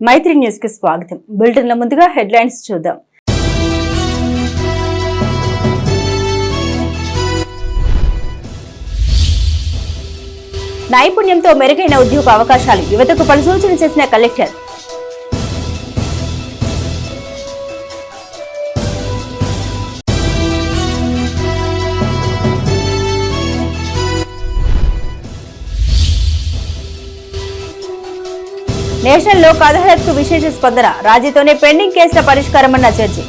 మైత్రి news కి స్వాగతం. బులెటిన్ల ముందుగా హెడ్లైన్స్ చూద్దాం. నైపుణ్యంతో మెరుగైన ఉద్యోగ అవకాశాలు యువతకు పలు సూచనలు చేసిన కలెక్టర్. నేషనల్ లోక్ అదాలత్ కు విశేష స్పందన, రాజీతోనే పెండింగ్ కేసుల పరిష్కారమన్న జడ్జి.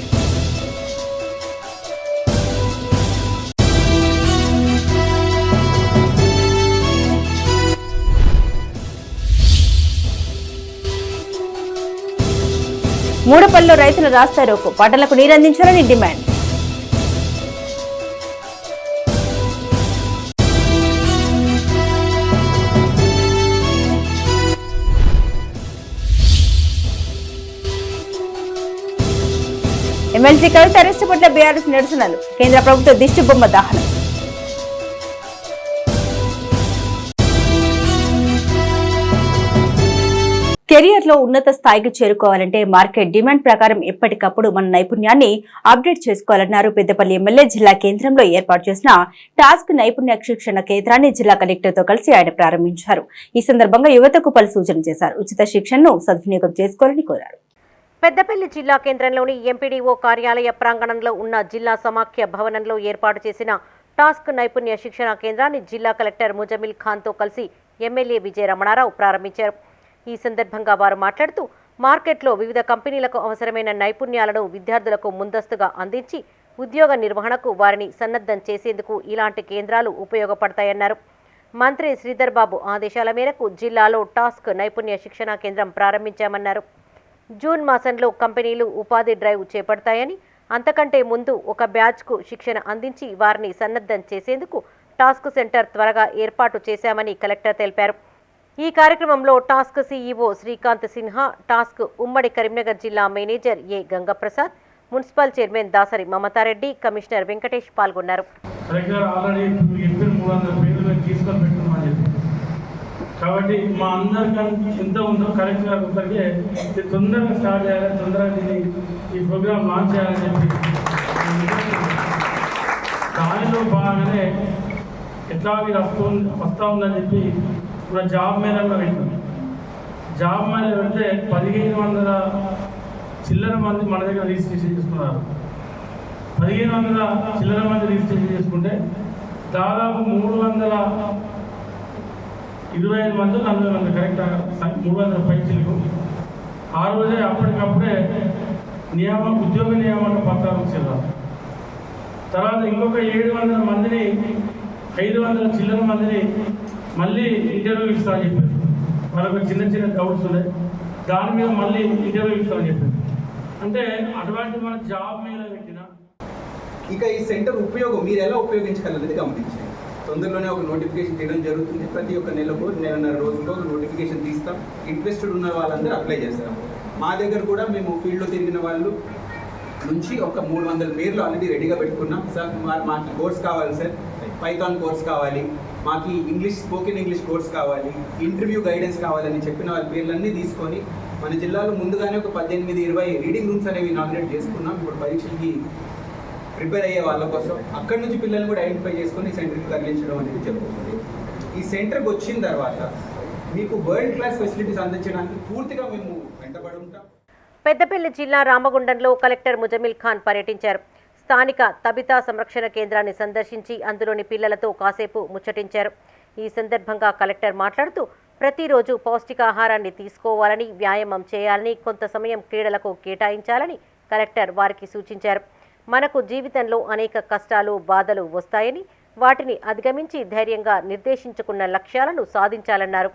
మూడపల్లిలో రైతుల రాస్తారోకో, పంటలకు నీరందించాలని డిమాండ్. ఎమ్మెల్సీ కవిత అరెస్టు పట్ల బీఆర్ఎస్ నిరసనలు, కేంద్ర ప్రభుత్వ దిష్టి బొమ్మ దహనం. కెరియర్ లో ఉన్నత స్థాయికి చేరుకోవాలంటే మార్కెట్ డిమాండ్ ప్రకారం ఎప్పటికప్పుడు మన నైపుణ్యాన్ని అప్డేట్ చేసుకోవాలన్నారు. పెద్దపల్లి ఎమ్మెల్యే జిల్లా కేంద్రంలో ఏర్పాటు చేసిన టాస్క్ నైపుణ్య శిక్షణ కేంద్రాన్ని జిల్లా కలెక్టర్ తో కలిసి ఆయన ప్రారంభించారు. ఈ సందర్భంగా యువతకు పలు సూచనలు చేశారు. ఉచిత శిక్షణను సద్వినియోగం చేసుకోవాలని కోరారు. పెద్దపల్లి జిల్లా కేంద్రంలోని ఎంపీడీఓ కార్యాలయ ప్రాంగణంలో ఉన్న జిల్లా సమాఖ్య భవనంలో ఏర్పాటు చేసిన టాస్క్ నైపుణ్య శిక్షణ కేంద్రాన్ని జిల్లా కలెక్టర్ ముజమిల్ ఖాన్తో కలిసి ఎమ్మెల్యే విజయ రమణారావు ప్రారంభించారు. ఈ సందర్భంగా వారు మాట్లాడుతూ మార్కెట్లో వివిధ కంపెనీలకు అవసరమైన నైపుణ్యాలను విద్యార్థులకు ముందస్తుగా అందించి ఉద్యోగ నిర్వహణకు వారిని సన్నద్ధం చేసేందుకు ఇలాంటి కేంద్రాలు ఉపయోగపడతాయన్నారు. మంత్రి శ్రీధర్ బాబు ఆదేశాల మేరకు జిల్లాలో టాస్క్ నైపుణ్య శిక్షణ కేంద్రం ప్రారంభించామన్నారు. జూన్ మాసంలో కంపెనీలు ఉపాధి డ్రైవ్ చేపడతాయని, అంతకంటే ముందు ఒక బ్యాచ్కు శిక్షణ అందించి వారిని సన్నద్ధం చేసేందుకు టాస్క్ సెంటర్ త్వరగా ఏర్పాటు చేశామని కలెక్టర్ తెలిపారు. ఈ కార్యక్రమంలో TASK CEO Srikanth Sinha, TASK ఉమ్మడి కరీంనగర్ జిల్లా manager A Gangaprasad, municipal chairman Dasari Mamatha Reddy, commissioner Venkatesh పాల్గొన్నారు. కాబట్టి మా అందరికీ ఎంత ఉందో కలెక్టర్ గారు ఒకరికి తొందరగా స్టార్ట్ చేయాలి, తొందరగా దీన్ని ఈ ప్రోగ్రామ్ లాంచ్ చేయాలని చెప్పి దానిలో బాగానే ఎట్లా వస్తూ ఉందని చెప్పి ఇప్పుడు జాబ్ మీద కూడా పెట్టాం. జాబ్ మీద పెడితే 1500 చిల్లర మంది మన దగ్గర రిజిస్ట్రేషన్ చేసుకున్నారు. 1500 చిల్లర మంది రిజిస్ట్రేషన్ చేసుకుంటే దాదాపు 325 మంది 40 మంది కరెక్ట్ 300 పైచీలకు ఆ రోజే అప్పటికప్పుడే ఉద్యోగ నియామక పత్రాలు ఇచ్చారు. తర్వాత ఇంకొక 700 మందిని 500 చిల్లర మందిని మళ్ళీ ఇంటర్వ్యూ ఇస్తామని చెప్పారు. వాళ్ళకు చిన్న చిన్న డౌట్స్ ఉన్నాయి, దాని మీద మళ్ళీ ఇంటర్వ్యూ ఇస్తామని చెప్పారు. అంటే అటువంటి మన జాబ్ మీద పెట్టిన ఇక ఈ సెంటర్ ఉపయోగం మీరు ఎలా ఉపయోగించగలనేది గమనించండి. తొందరలోనే ఒక నోటిఫికేషన్ తీయడం జరుగుతుంది. ప్రతి ఒక్క నెలకు 1.5 రోజుల్లో నోటిఫికేషన్ తీస్తాం. ఇంట్రెస్టెడ్ ఉన్న వాళ్ళందరూ అప్లై చేస్తారు. మా దగ్గర కూడా మేము ఫీల్డ్లో తిరిగిన వాళ్ళు నుంచి ఒక 300 పేర్లు ఆల్రెడీ రెడీగా పెట్టుకున్నాం. సార్ మాకు కోర్స్ కావాలి, సార్ పైథాన్ కోర్స్ కావాలి, మాకు స్పోకెన్ ఇంగ్లీష్ కోర్స్ కావాలి, ఇంటర్వ్యూ గైడెన్స్ కావాలని చెప్పిన వాళ్ళ పేర్లన్నీ తీసుకొని మన జిల్లాలో ముందుగానే ఒక 18-20 రీడింగ్ రూమ్స్ అనేవి ఇనాగ్రేట్ చేసుకున్నాం. ఇప్పుడు పరీక్షలకి ప్రిపేర్ అయ్యే వాళ్ళ కోసం అక్కడి నుంచి పిల్లల్ని కూడా ఐడెంటిఫై చేసుకొని సెంటర్కి తరలించడం అనేది జరుగుతుంది. ఈ సెంటర్కి వచ్చిన తర్వాత మీకు వరల్డ్ క్లాస్ ఫెసిలిటీస్ అందించడానికి పూర్తిగా మేము వెంటబడి ఉంటాం. పెద్దపల్లి జిల్లా రామగుండంలో కలెక్టర్ ముజమిల్ ఖాన్ పర్యటించారు. స్థానిక తబితా సంరక్షణ కేంద్రాన్ని సందర్శించి అందులోని పిల్లలతో కాసేపు ముచ్చటించారు. ఈ సందర్భంగా కలెక్టర్ మాట్లాడుతూ ప్రతిరోజు పౌష్టికాహారాన్ని తీసుకోవాలని, వ్యాయామం చేయాలని, కొంత సమయం క్రీడలకు కేటాయించాలని కలెక్టర్ వారికి సూచించారు. మనకు జీవితంలో అనేక కష్టాలు, బాధలు వస్తాయని వాటిని అధిగమించి ధైర్యంగా నిర్దేశించుకున్న లక్ష్యాలను సాధించాలన్నారు.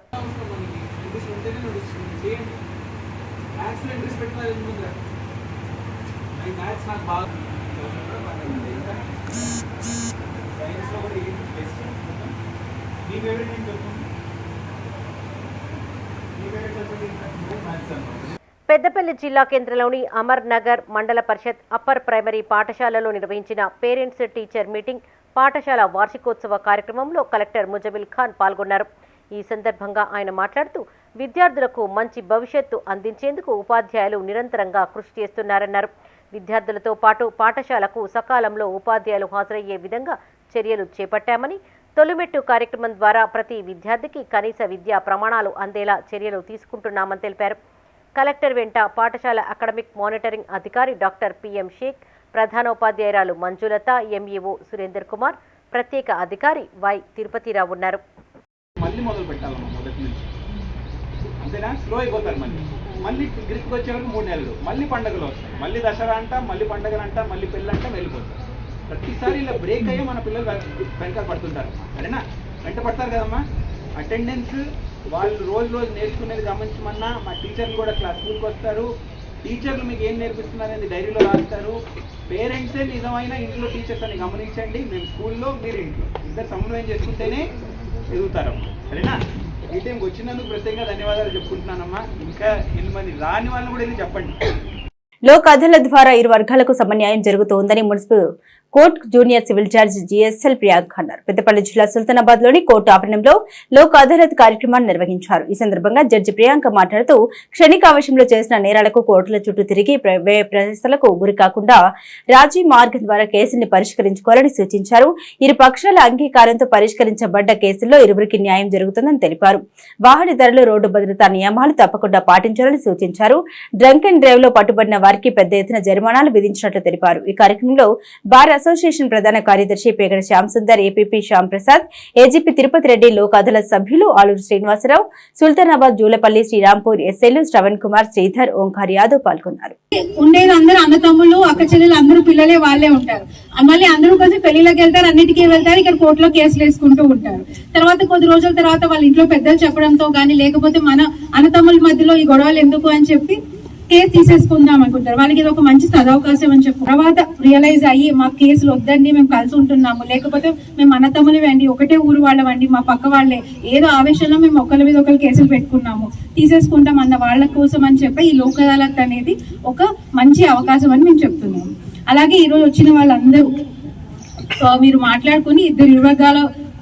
పెద్దపల్లి జిల్లా కేంద్రంలోని అమర్ నగర్ మండల పరిషత్ అప్పర్ ప్రైమరీ పాఠశాలలో నిర్వహించిన పేరెంట్స్ టీచర్ మీటింగ్, పాఠశాల వార్షికోత్సవ కార్యక్రమంలో కలెక్టర్ ముజమిల్ ఖాన్ పాల్గొన్నారు. ఈ సందర్భంగా ఆయన మాట్లాడుతూ విద్యార్థులకు మంచి భవిష్యత్తు అందించేందుకు ఉపాధ్యాయులు నిరంతరంగా కృషి చేస్తున్నారన్నారు. విద్యార్థులతో పాటు పాఠశాలకు సకాలంలో ఉపాధ్యాయులు హాజరయ్యే విధంగా చర్యలు చేపట్టామని, తొలిమెట్టు కార్యక్రమం ద్వారా ప్రతి విద్యార్థికి కనీస విద్యా ప్రమాణాలు అందేలా చర్యలు తీసుకుంటున్నామని తెలిపారు. కలెక్టర్ వెంట పాఠశాల అకాడమిక్ మానిటరింగ్ అధికారి డాక్టర్ పిఎం షేక్, ప్రధానోపాధ్యాయురాలు మంజులత, ఎంఈఓ సురేందర్ కుమార్, ప్రత్యేక అధికారి వై తిరుపతిరావు ఉన్నారు. మళ్ళీ మొదలు పెట్టాలమ్మా, మొదటి నుంచి అంతేనా? స్లో అయిపోతారు. మళ్ళీ గ్రిప్కి వచ్చే వరకు 3 నెలలు, మళ్ళీ పండుగలు వస్తాయి, మళ్ళీ దసరా అంట, మళ్ళీ పండుగలు అంట, మళ్ళీ పెళ్ళి అంట, వెళ్ళిపోతారు. ప్రతిసారి ఇలా బ్రేక్ అయ్యి మన పిల్లలు వెనక పడుతుంటారు. సరేనా? వెంట పడతారు కదమ్మా. అటెండెన్స్ వాళ్ళు రోజు నేర్చుకునేది గమనించమన్నా మా టీచర్లు కూడా స్కూల్కి వస్తారు. టీచర్లు మీకు ఏం నేర్పిస్తున్నారు అనేది డైరీలో రాస్తారు. పేరెంట్సే నిజమైన ఇంట్లో టీచర్స్ అని గమనించండి. మేము స్కూల్లో, మీరు ఇంట్లో, ఇద్దరు సమన్వయం చేసుకుంటేనే ఎదుగుతారమ్మా. సరేనా? ఈ టైంకి వచ్చినందుకు ప్రత్యేకంగా ధన్యవాదాలు చెప్పుకుంటున్నానమ్మా. ఇంకా 8 మంది రాని వాళ్ళని కూడా వెళ్ళి చెప్పండి. లోక్ అదాలత్ ద్వారా ఇరు వర్గాలకు సమన్యాయం జరుగుతోందని municipal court junior civil judge GSL Priyank అన్నారు. పెద్దపల్లి జిల్లా సుల్తానాబాద్ లోని కోర్టు ఆవరణంలో లోక్ అదాలత్ కార్యక్రమాన్ని నిర్వహించారు. ఈ సందర్భంగా జడ్జి ప్రియాంక మాట్లాడుతూ క్షణికావేశంలో చేసిన నేరాలకు కోర్టుల చుట్టూ తిరిగి ప్రశ్నలకు గురి కాకుండా రాజీ మార్గం ద్వారా కేసుల్ని పరిష్కరించుకోవాలని సూచించారు. ఇరు పక్షాల అంగీకారంతో పరిష్కరించబడ్డ కేసుల్లో ఇరువురికి న్యాయం జరుగుతుందని తెలిపారు. వాహనదారులు రోడ్డు భద్రతా నియమాలు తప్పకుండా పాటించాలని సూచించారు. డ్రంక్ అండ్ డ్రైవ్ లో పట్టుబడిన వారికి పెద్ద ఎత్తున జరిమానాలు విధించినట్లు తెలిపారు. ఈ కార్యక్రమంలో బార్ అసోసియేషన్ ప్రధాన కార్యదర్శి పేగడ శ్యామ్ సుందర్, ఏపీపీ శ్యామ్ ప్రసాద్, ఏజీపీ తిరుపతి రెడ్డి, లోక్ అదాలత్ సభ్యులు ఆలూరు శ్రీనివాసరావు, సుల్తానాబాద్, జూలపల్లి, శ్రీరాంపూర్ ఎస్ఐలు శ్రవణ్ కుమార్, శ్రీధర్, ఓంకార్ యాదవ్ పాల్గొన్నారు. ఉండేది అందరూ అన్న తమ్ముళ్ళు, అక్క చెల్లెలు, అందరూ పిల్లలే వాళ్ళే ఉంటారు. మళ్ళీ అందరూ కలిసి పెళ్లిలోకి వెళ్తారు, అన్నిటికీ వెళ్తారు, ఇక్కడ కోర్టులో కేసులు వేసుకుంటూ ఉంటారు. తర్వాత కొద్ది రోజుల తర్వాత వాళ్ళ ఇంట్లో పెద్దలు చెప్పడంతో గానీ, లేకపోతే మన అన్న తమ్ముల మధ్యలో ఈ గొడవలు ఎందుకు అని చెప్పి కేసు తీసేసుకుందాం అనుకుంటారు. వాళ్ళకి ఇది ఒక మంచి సదవకాశం అని చెప్పి తర్వాత రియలైజ్ అయ్యి మా కేసులు వద్దండి, మేము కలిసి ఉంటున్నాము, లేకపోతే మేము అన్న తమ్ములు వండి ఒకటే ఊరు వాళ్ళవండి, మా పక్క వాళ్ళే, ఏదో ఆవేశంలో మేము ఒకరి మీద ఒకరు కేసులు పెట్టుకున్నాము, తీసేసుకుంటాం అన్న వాళ్ళ కోసం అని చెప్పి ఈ లోక్ అదాలత్ అనేది ఒక మంచి అవకాశం అని మేము చెప్తున్నాము. అలాగే ఈరోజు వచ్చిన వాళ్ళందరూ మీరు మాట్లాడుకుని ఇద్దరు వర్గాల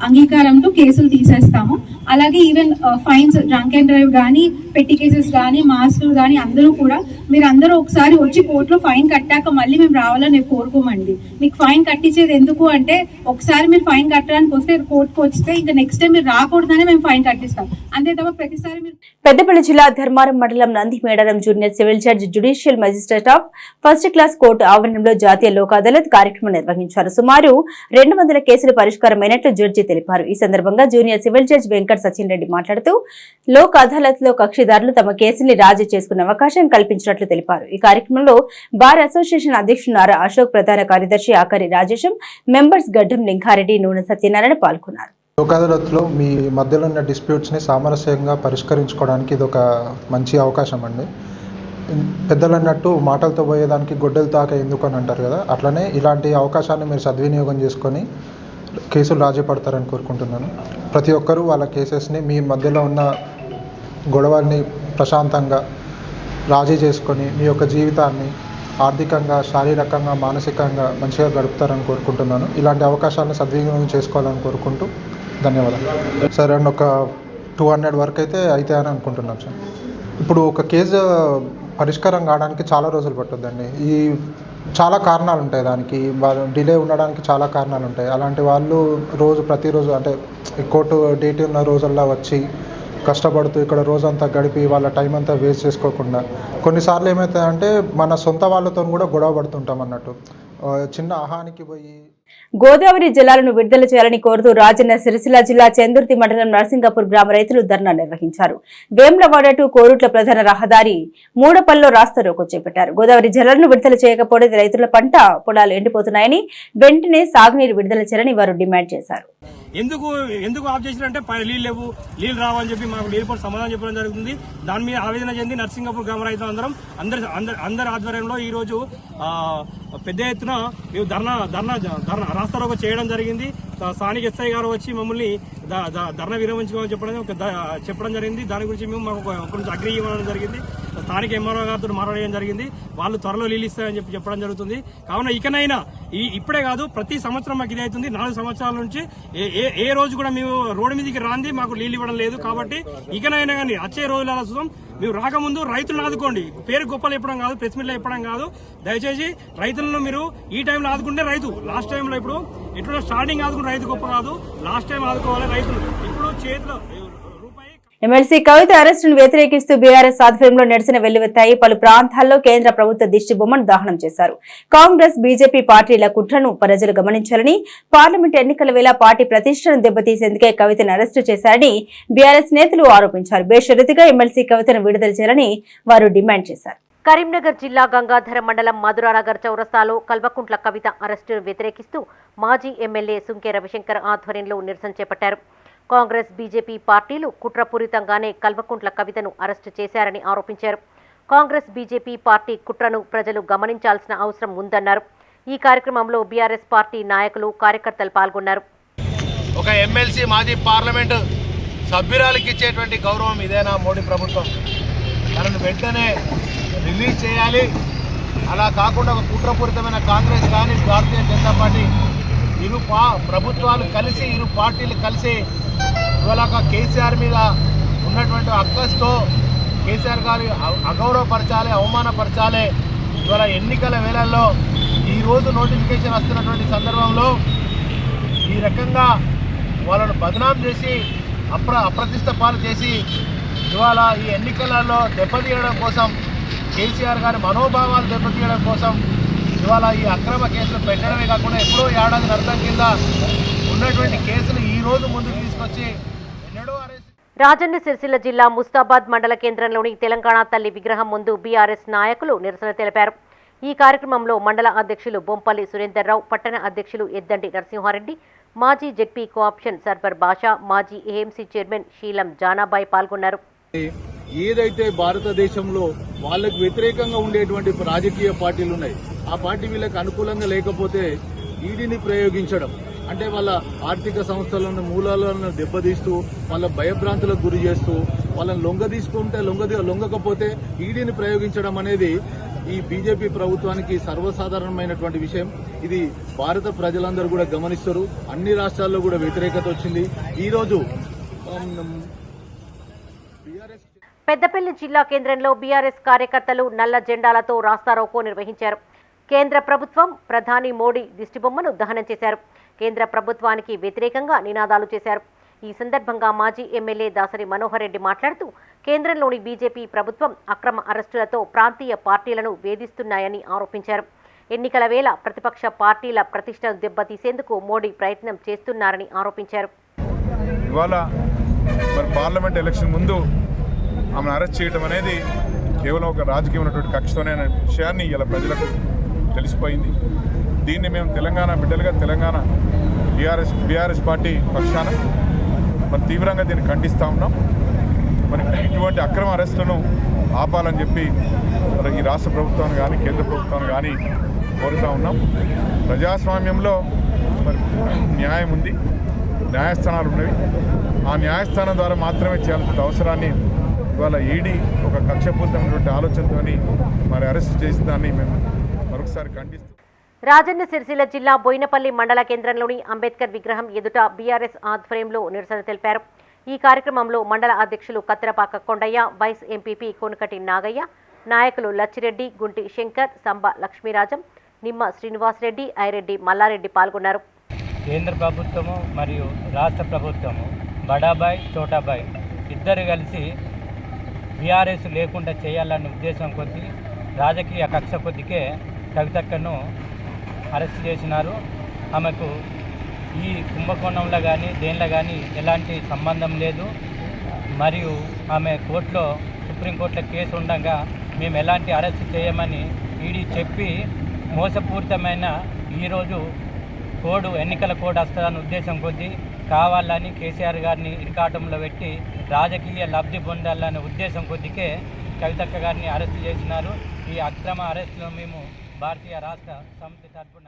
అంగీకారంతో కేసులు తీసేస్తాము. అలాగే even fines, drunk and drive కానీ, పెట్టి కేసెస్ కానీ, మాస్కులు కానీ అందరూ కూడా మీరు అందరూ ఒకసారి వచ్చి కోర్టులో ఫైన్ కట్టాక మళ్ళీ మేము రావాలని కోరుకోమండి. మీకు ఫైన్ కట్టించేది ఎందుకు అంటే, ఒకసారి మీరు ఫైన్ కట్టడానికి వస్తే కోర్టుకు వస్తే ఇంకా నెక్స్ట్ టైం మీరు రాకూడదని మేము ఫైన్ కట్టిస్తాం. అంతే తప్ప ప్రతిసారి మీరు. పెద్దపల్లి జిల్లా ధర్మారం మండలం Nandi Medaram junior civil judge judicial magistrate of first class court ఆవరణంలో జాతీయ లోక్ అదాలత్ కార్యక్రమం నిర్వహించారు. సుమారు 200 కేసులు పరిష్కారమైనట్లు జడ్జి తెలిపారు. ఈ సందర్భంగా junior civil judge Venkata Sachin Reddy మాట్లాడుతూ లోక్ అదాలత్ లో కక్షిదారులు తమ కేసుల్ని రాజీ చేసుకునే అవకాశం కల్పించినట్లు తెలిపారు. ఈ కార్యక్రమంలో బార్ అసోసియేషన్ అధ్యక్షుడు నారా అశోక్, ప్రధాన కార్యదర్శి ఆకరి రాజేశం, మెంబర్స్ గడ్డం లింగారెడ్డి, నూనె సత్యనారాయణ పాల్గొన్నారు. లోక్ అదాలత్లో మీ మధ్యలో ఉన్న డిస్ప్యూట్స్ని సామరస్యంగా పరిష్కరించుకోవడానికి ఇది ఒక మంచి అవకాశం అండి. పెద్దలు అన్నట్టు మాటలతో పోయేదానికి గొడ్డలు తాక ఎందుకు అని అంటారు కదా, అట్లనే ఇలాంటి అవకాశాన్ని మీరు సద్వినియోగం చేసుకొని కేసులు రాజీ పడతారని కోరుకుంటున్నాను. ప్రతి ఒక్కరూ వాళ్ళ కేసెస్ని మీ మధ్యలో ఉన్న గొడవల్ని ప్రశాంతంగా రాజీ చేసుకొని మీ యొక్క జీవితాన్ని ఆర్థికంగా, శారీరకంగా, మానసికంగా మంచిగా గడుపుతారని కోరుకుంటున్నాను. ఇలాంటి అవకాశాలను సద్వినియోగం చేసుకోవాలని కోరుకుంటూ ధన్యవాదాలు. సరే అండి, ఒక 200 వరకు అయితే అని అనుకుంటున్నాం సార్. ఇప్పుడు ఒక కేసు పరిష్కారం కావడానికి చాలా రోజులు పట్టుద్దండి. చాలా కారణాలు ఉంటాయి దానికి, డిలే ఉండడానికి చాలా కారణాలు ఉంటాయి. అలాంటి వాళ్ళు ప్రతిరోజు అంటే కోర్టు డేట్ ఉన్న రోజుల్లో వచ్చి కష్టపడుతూ ఇక్కడ రోజంతా గడిపి వాళ్ళ టైం అంతా వేస్ట్ చేసుకోకుండా, కొన్నిసార్లు ఏమవుతాయంటే మన సొంత వాళ్ళతో కూడా గొడవ పడుతుంటాం అన్నట్టు, చిన్న ఆహానికి పోయి. గోదావరి జలాలను విడుదల చేయాలని కోరుతూ రాజన్న సిరిసిల్ల జిల్లా చందుర్తి మండలం నర్సింగపూర్ గ్రామ రైతులు ధర్నా నిర్వహించారు. వేములవాడ టు కోరుట్ల ప్రధాన రహదారి మూడపల్లిలో రాస్తారోకో చేపట్టారు. గోదావరి జలాలను విడుదల చేయకపోతే రైతుల పంట పొలాలు ఎండిపోతున్నాయని, వెంటనే సాగునీరు విడుదల చేయాలని వారు డిమాండ్ చేశారు. ఎందుకు ఆఫ్ చేసినంటే నీళ్ళు లేవు, నీళ్ళు రావని చెప్పి మాకు నీళ్ళు సమాధానం చెప్పడం జరుగుతుంది. దాని మీద ఆవేదన చెంది నర్సింగపూర్ గ్రామ రైతులు అందరి ఆధ్వర్యంలో ఈ రోజు పెద్ద ఎత్తున మేము ధర్నా రాస్తారోకో చేయడం జరిగింది. స్థానిక ఎస్ఐ గారు వచ్చి మమ్మల్ని ధర్నా విరమించుకోమని చెప్పడం జరిగింది. దాని గురించి మేము మాకు కొంచెం అగ్రి ఇవ్వడం జరిగింది. స్థానిక ఎంఆర్ఓ గారితో మాట్లాడడం జరిగింది. వాళ్ళు త్వరలో నీళ్ళు ఇస్తారని చెప్పడం జరుగుతుంది. కావున ఇకనైనా ఇప్పుడే కాదు, ప్రతి సంవత్సరం మాకు ఇది అవుతుంది. 4 సంవత్సరాల నుంచి ఏ రోజు కూడా మేము రోడ్డు మీదకి రాంది మాకు నీళ్ళు ఇవ్వడం లేదు. కాబట్టి ఇకనైనా కానీ వచ్చే రోజుల చూద్దాం. మీరు రాకముందు రైతులను ఆదుకోండి. పేరు గొప్పలు చెప్పడం కాదు, ప్రెస్ మీట్లో చెప్పడం కాదు. దయచేసి రైతులను మీరు ఈ టైంలో ఆదుకుంటే రైతు లాస్ట్ టైంలో ఇప్పుడు ఎట్లా స్టార్టింగ్ ఆదుకుంటే రైతు గొప్ప కాదు, లాస్ట్ టైం ఆదుకోవాలి రైతులు. ఇప్పుడు చేతిలో ఎమ్మెల్సీ కవిత అరెస్టును వ్యతిరేకిస్తూ బీఆర్ఎస్ ఆధ్వర్యంలో నిరసన వెల్లువెత్తాయి. పలు ప్రాంతాల్లో కేంద్ర ప్రభుత్వ దిష్టి బొమ్మను దహనం చేశారు. కాంగ్రెస్ బీజేపీ పార్టీల కుట్రను ప్రజలు గమనించాలని, పార్లమెంట్ ఎన్నికల వేళ పార్టీ ప్రతిష్టను దెబ్బతీసేందుకే కవితను అరెస్టు చేశారని బీఆర్ఎస్ నేతలు ఆరోపించారు. బేషరతుగా ఎమ్మెల్సీ కవితను విడుదల చేయాలని వారు డిమాండ్ చేశారు. కరీంనగర్ జిల్లా గంగాధర మండలం మధురానగర్ చౌరస్తాలో కల్వకుంట్ల కవిత అరెస్టును వ్యతిరేకిస్తూ మాజీ ఎమ్మెల్యే సుంకే రవిశంకర్ ఆధ్వర్యంలో నిరసన చేపట్టారు. కాంగ్రెస్ బీజేపీ పార్టీలు కుట్రపూరితంగానే కల్వకుంట్ల కవితను అరెస్టు చేశారని ఆరోపించారు. కాంగ్రెస్ బీజేపీ పార్టీ కుట్రను ప్రజలు గమనించాల్సిన అవసరం ఉందన్నారు. ఈ కార్యక్రమంలో బీఆర్ఎస్ పార్టీ నాయకులు, కార్యకర్తలు పాల్గొన్నారు. ఒక ఎమ్మెల్సీ మాజీ పార్లమెంటు సభ్యురాలికి ఇచ్చేటువంటి గౌరవం ఇదేనా? మోడీ ప్రభుత్వం తనను వెంటనే రిలీజ్ చేయాలి. అలా కాకుండా ఒక కుట్రపూరితమైన కాంగ్రెస్ కానీ భారతీయ జనతా పార్టీ ఇరు ప్రభుత్వాలు కలిసి, ఇరు పార్టీలు కలిసి ఇవాళ కేసీఆర్ మీద ఉన్నటువంటి అక్కస్తో కేసీఆర్ గారి అగౌరవపరచాలి, అవమానపరచాలి. ఇవాళ ఎన్నికల వేళల్లో ఈరోజు నోటిఫికేషన్ వస్తున్నటువంటి సందర్భంలో ఈ రకంగా వాళ్ళను బదనాం చేసి అప్రతిష్ట పాలు చేసి ఇవాళ ఈ ఎన్నికలలో దెబ్బతీయడం కోసం, కేసీఆర్ గారి మనోభావాలు దెబ్బతీయడం కోసం ఇవాళ ఈ అక్రమ కేసులు పెట్టడమే కాకుండా ఎప్పుడో ఏడాది అర్థం కింద ఉన్నటువంటి కేసులు ఈ రోజు ముందుకు తీసుకొచ్చి ఎన్నడూ అరెస్ట్. రాజన్న సిరిసిల్ల జిల్లా ముస్తాబాద్ మండల కేంద్రంలోని తెలంగాణ తల్లి విగ్రహం ముందు బీఆర్ఎస్ నాయకులు నిరసన తెలిపారు. ఈ కార్యక్రమంలో మండల అధ్యక్షులు బొంపల్లి సురేందర్రావు, పట్టణ అధ్యక్షులు ఎద్దండి నరసింహారెడ్డి, మాజీ జెడ్పీ కోఆప్షన్ సర్వర్ బాషా, మాజీ ఏఎంసీ చైర్మన్ శీలం జానాబాయ్ పాల్గొన్నారు. ఏదైతే భారతదేశంలో వాళ్ళకు వ్యతిరేకంగా ఉండేటువంటి రాజకీయ పార్టీలు ఉన్నాయి, ఆ పార్టీ వీళ్ళకి అనుకూలంగా లేకపోతే ఈడీని ప్రయోగించడం అంటే వాళ్ళ ఆర్థిక సంస్థలను, మూలాలను దెబ్బతీస్తూ, వాళ్ళ భయభ్రాంతులకు గురి చేస్తూ, వాళ్ళని లొంగకపోతే ఈడీని ప్రయోగించడం అనేది ఈ బీజేపీ ప్రభుత్వానికి సర్వసాధారణమైనటువంటి విషయం. ఇది భారత ప్రజలందరూ కూడా గమనిస్తారు. అన్ని రాష్ట్రాల్లో కూడా వ్యతిరేకత వచ్చింది. ఈరోజు పెద్దపల్లి జిల్లా కేంద్రంలో బీఆర్ఎస్ కార్యకర్తలు నల్ల జెండాలతో రాస్తారోకో నిర్వహించారు. కేంద్ర ప్రభుత్వం, ప్రధాని మోడీ దిష్టిబొమ్మను దహనం చేశారు. కేంద్ర ప్రభుత్వానికి వ్యతిరేకంగా నినాదాలు చేశారు. ఈ సందర్భంగా మాజీ ఎమ్మెల్యే దాసరి మనోహర్ రెడ్డి మాట్లాడుతూ కేంద్రంలోని బీజేపీ ప్రభుత్వం అక్రమ అరెస్టులతో ప్రాంతీయ పార్టీలను వేధిస్తున్నాయని ఆరోపించారు. ఎన్నికల వేళ ప్రతిపక్ష పార్టీల ప్రతిష్టను దెబ్బతీసేందుకు మోడీ ప్రయత్నం చేస్తున్నారని ఆరోపించారు. ఇవాళ మరి పార్లమెంట్ ఎలక్షన్ ముందు ఆమెను అరెస్ట్ చేయడం అనేది కేవలం ఒక రాజకీయమైనటువంటి కక్షతోనే అనే విషయాన్ని ఇలా ప్రజలకు తెలిసిపోయింది. దీన్ని మేము తెలంగాణ బిడ్డలుగా, తెలంగాణ బీఆర్ఎస్ పార్టీ పక్షాన మరి తీవ్రంగా దీన్ని ఖండిస్తూ ఉన్నాం. మరి ఇటువంటి అక్రమ అరెస్టులను ఆపాలని చెప్పి మరి ఈ రాష్ట్ర ప్రభుత్వాన్ని కానీ, కేంద్ర ప్రభుత్వాన్ని కానీ కోరుతూ ఉన్నాం. ప్రజాస్వామ్యంలో మరి న్యాయం ఉంది, న్యాయస్థానాలు ఉన్నవి. ఆ న్యాయస్థానం ద్వారా మాత్రమే చేయాల్సిన అవసరాన్ని ఇవాళ ఈడీ ఒక కక్షపూరితమైనటువంటి ఆలోచనతో మరి అరెస్ట్ చేసిన దాన్ని మేము మరొకసారి ఖండిస్తాం. రాజన్న సిరిసిల్ల జిల్లా బోయినపల్లి మండల కేంద్రంలోని అంబేద్కర్ విగ్రహం ఎదుట బీఆర్ఎస్ ఆధ్వర్యంలో నిరసన తెలిపారు. ఈ కార్యక్రమంలో మండల అధ్యక్షులు కత్తెరపాక కొండయ్య, వైస్ ఎంపీపీ కొనుకటి నాగయ్య, నాయకులు లచ్చిరెడ్డి, గుంటి శంకర్, సంబ లక్ష్మీరాజం, నిమ్మ శ్రీనివాసరెడ్డి, ఐరెడ్డి మల్లారెడ్డి పాల్గొన్నారు. కేంద్ర ప్రభుత్వము మరియు రాష్ట్ర ప్రభుత్వము బడాబాయ్ చోటాబాయ్ ఇద్దరు కలిసి బీఆర్ఎస్ లేకుండా చేయాలనే ఉద్దేశం కొద్దీ, రాజకీయ కక్ష కొద్దికే కవితక్కను అరెస్ట్ చేసినారు. ఆమెకు ఈ కుంభకోణంలో కానీ దేనిలో కానీ ఎలాంటి సంబంధం లేదు. మరియు ఆమె కోర్టులో, సుప్రీంకోర్టులో కేసు ఉండగా మేము ఎలాంటి అరెస్ట్ చేయమని ఈడీ చెప్పి మోసపూరితమైన ఈరోజు ఎన్నికల కోడ్ వస్తుందన్న ఉద్దేశం కొద్దీ కావాలని కేసీఆర్ గారిని ఇరకాటంలో పెట్టి రాజకీయ లబ్ధి పొందాలనే ఉద్దేశం కొద్దికే కవితక్క గారిని అరెస్ట్ చేసినారు. ఈ అక్రమ అరెస్టులో మేము భారతీయ రాష్ట్ర సమితి తరఫున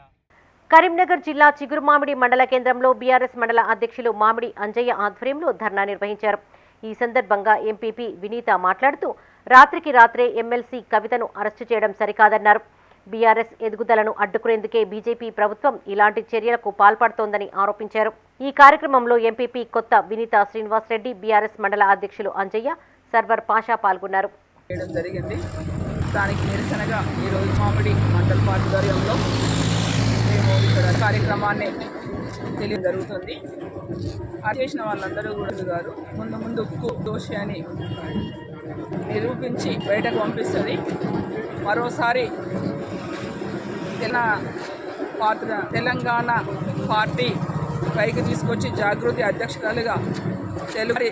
కరీంనగర్ జిల్లా చిగురుమామిడి మండల కేంద్రంలో బీఆర్ఎస్ మండల అధ్యక్షులు మామిడి అంజయ్య ఆధ్వర్యంలో ధర్నా నిర్వహించారు. ఈ సందర్భంగా ఎంపీపీ వినీత మాట్లాడుతూ రాత్రికి రాత్రే ఎమ్మెల్సీ కవితను అరెస్టు చేయడం సరికాదన్నారు. బీఆర్ఎస్ ఎదుగుదలను అడ్డుకునేందుకే బీజేపీ ప్రభుత్వం ఇలాంటి చర్యలకు పాల్పడుతోందని ఆరోపించారు. ఈ కార్యక్రమంలో ఎంపీపీ కొత్త వినీత శ్రీనివాసరెడ్డి, బీఆర్ఎస్ మండల అధ్యక్షులు అంజయ్య, సర్వర్ పాషా పాల్గొన్నారు. జరిగింది. దానికి నిరసనగా ఈరోజు మామిడి మండల ఆధ్వర్యంలో మేము ఇక్కడ కార్యక్రమాన్ని జరుగుతుంది. అది చేసిన వాళ్ళందరూ కూడా గారు ముందు దోషి అని నిరూపించి బయటకు పంపిస్తుంది. మరోసారి తెలంగాణ పార్టీ పైకి తీసుకొచ్చి జాగృతి అధ్యక్షురాలుగా తెలుగు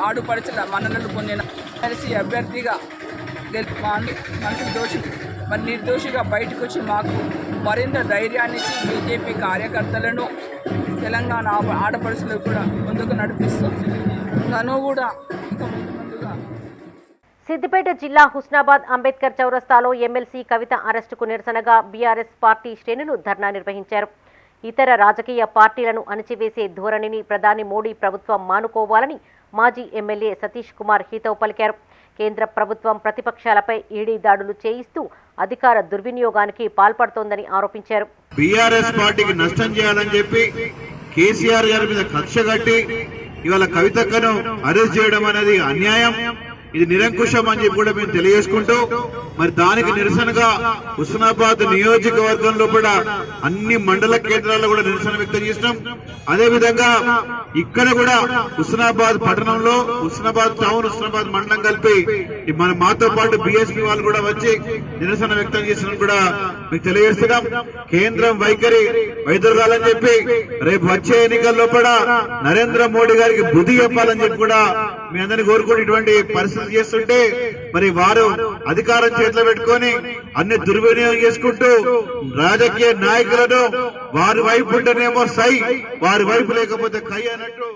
ఆడుపరచల మన్ననలు పొందిన ఎమ్మెల్సీ అభ్యర్థిగా మరి నిర్దోషిగా బయటకు వచ్చి మాకు మరింత ధైర్యాన్ని ఇచ్చి బీజేపీ కార్యకర్తలను తెలంగాణ ఆడపడుచులు కూడా ముందుకు నడిపిస్తూ తను కూడా ముందుగా. సిద్దిపేట జిల్లా హుస్నాబాద్ అంబేద్కర్ చౌరస్తాలో ఎమ్మెల్సీ కవిత అరెస్టుకు నిరసనగా బీఆర్ఎస్ పార్టీ శ్రేణులు ధర్నా నిర్వహించారు. ఇతర రాజకీయ పార్టీలను అణచివేసే ధోరణిని ప్రధాని మోడీ ప్రభుత్వం మానుకోవాలని మాజీ ఎమ్మెల్యే సతీష్ కుమార్ హితవు పలికారు. కేంద్ర ప్రభుత్వం ప్రతిపక్షాలపై ఈడీ దాడులు చేయిస్తూ అధికార దుర్వినియోగానికి పాల్పడుతోందని ఆరోపించారు. బీఆర్ఎస్ పార్టీకి నష్టం చేయాలని చెప్పి కేసీఆర్ గారి మీద కక్ష కట్టి ఇవాళ కవితక్కను అరెస్ట్ చేయడం అనేది అన్యాయం, ఇది నిరంకుశం అని చెప్పి కూడా మేము తెలియజేసుకుంటూ మరి దానికి నిరసనగా హుస్నాబాద్ నియోజకవర్గంలో కూడా అన్ని మండల కేంద్రాల్లో కూడా నిరసన వ్యక్తం చేసినాం. అదే విధంగా ఇక్కడ కూడా హుస్నాబాద్ పట్టణంలో హుస్నాబాద్ టౌన్, హుస్నాబాద్ మండలం కలిపి మాతో పాటు బీఎస్పీ వాళ్ళు కూడా వచ్చి నిరసన వ్యక్తం చేసిన కూడా మీకు తెలియజేస్తున్నాం. కేంద్రం వైఖరి వైదొలగాలని చెప్పి రేపు వచ్చే ఎన్నికల్లో కూడా నరేంద్ర మోడీ గారికి బుద్ధి చెప్పాలని చెప్పి కూడా మీ అందరినీ కోరుకుని ఇటువంటి పరిస్థితి చేస్తుంటే మరి వారు అధికారం చేతిలో పెట్టుకొని అన్ని దుర్వినియోగం చేసుకుంటూ రాజకీయ నాయకులను వారి వైపు ఉంటేనేమో సై, వారి వైపు లేకపోతే కై అన్నట్టు.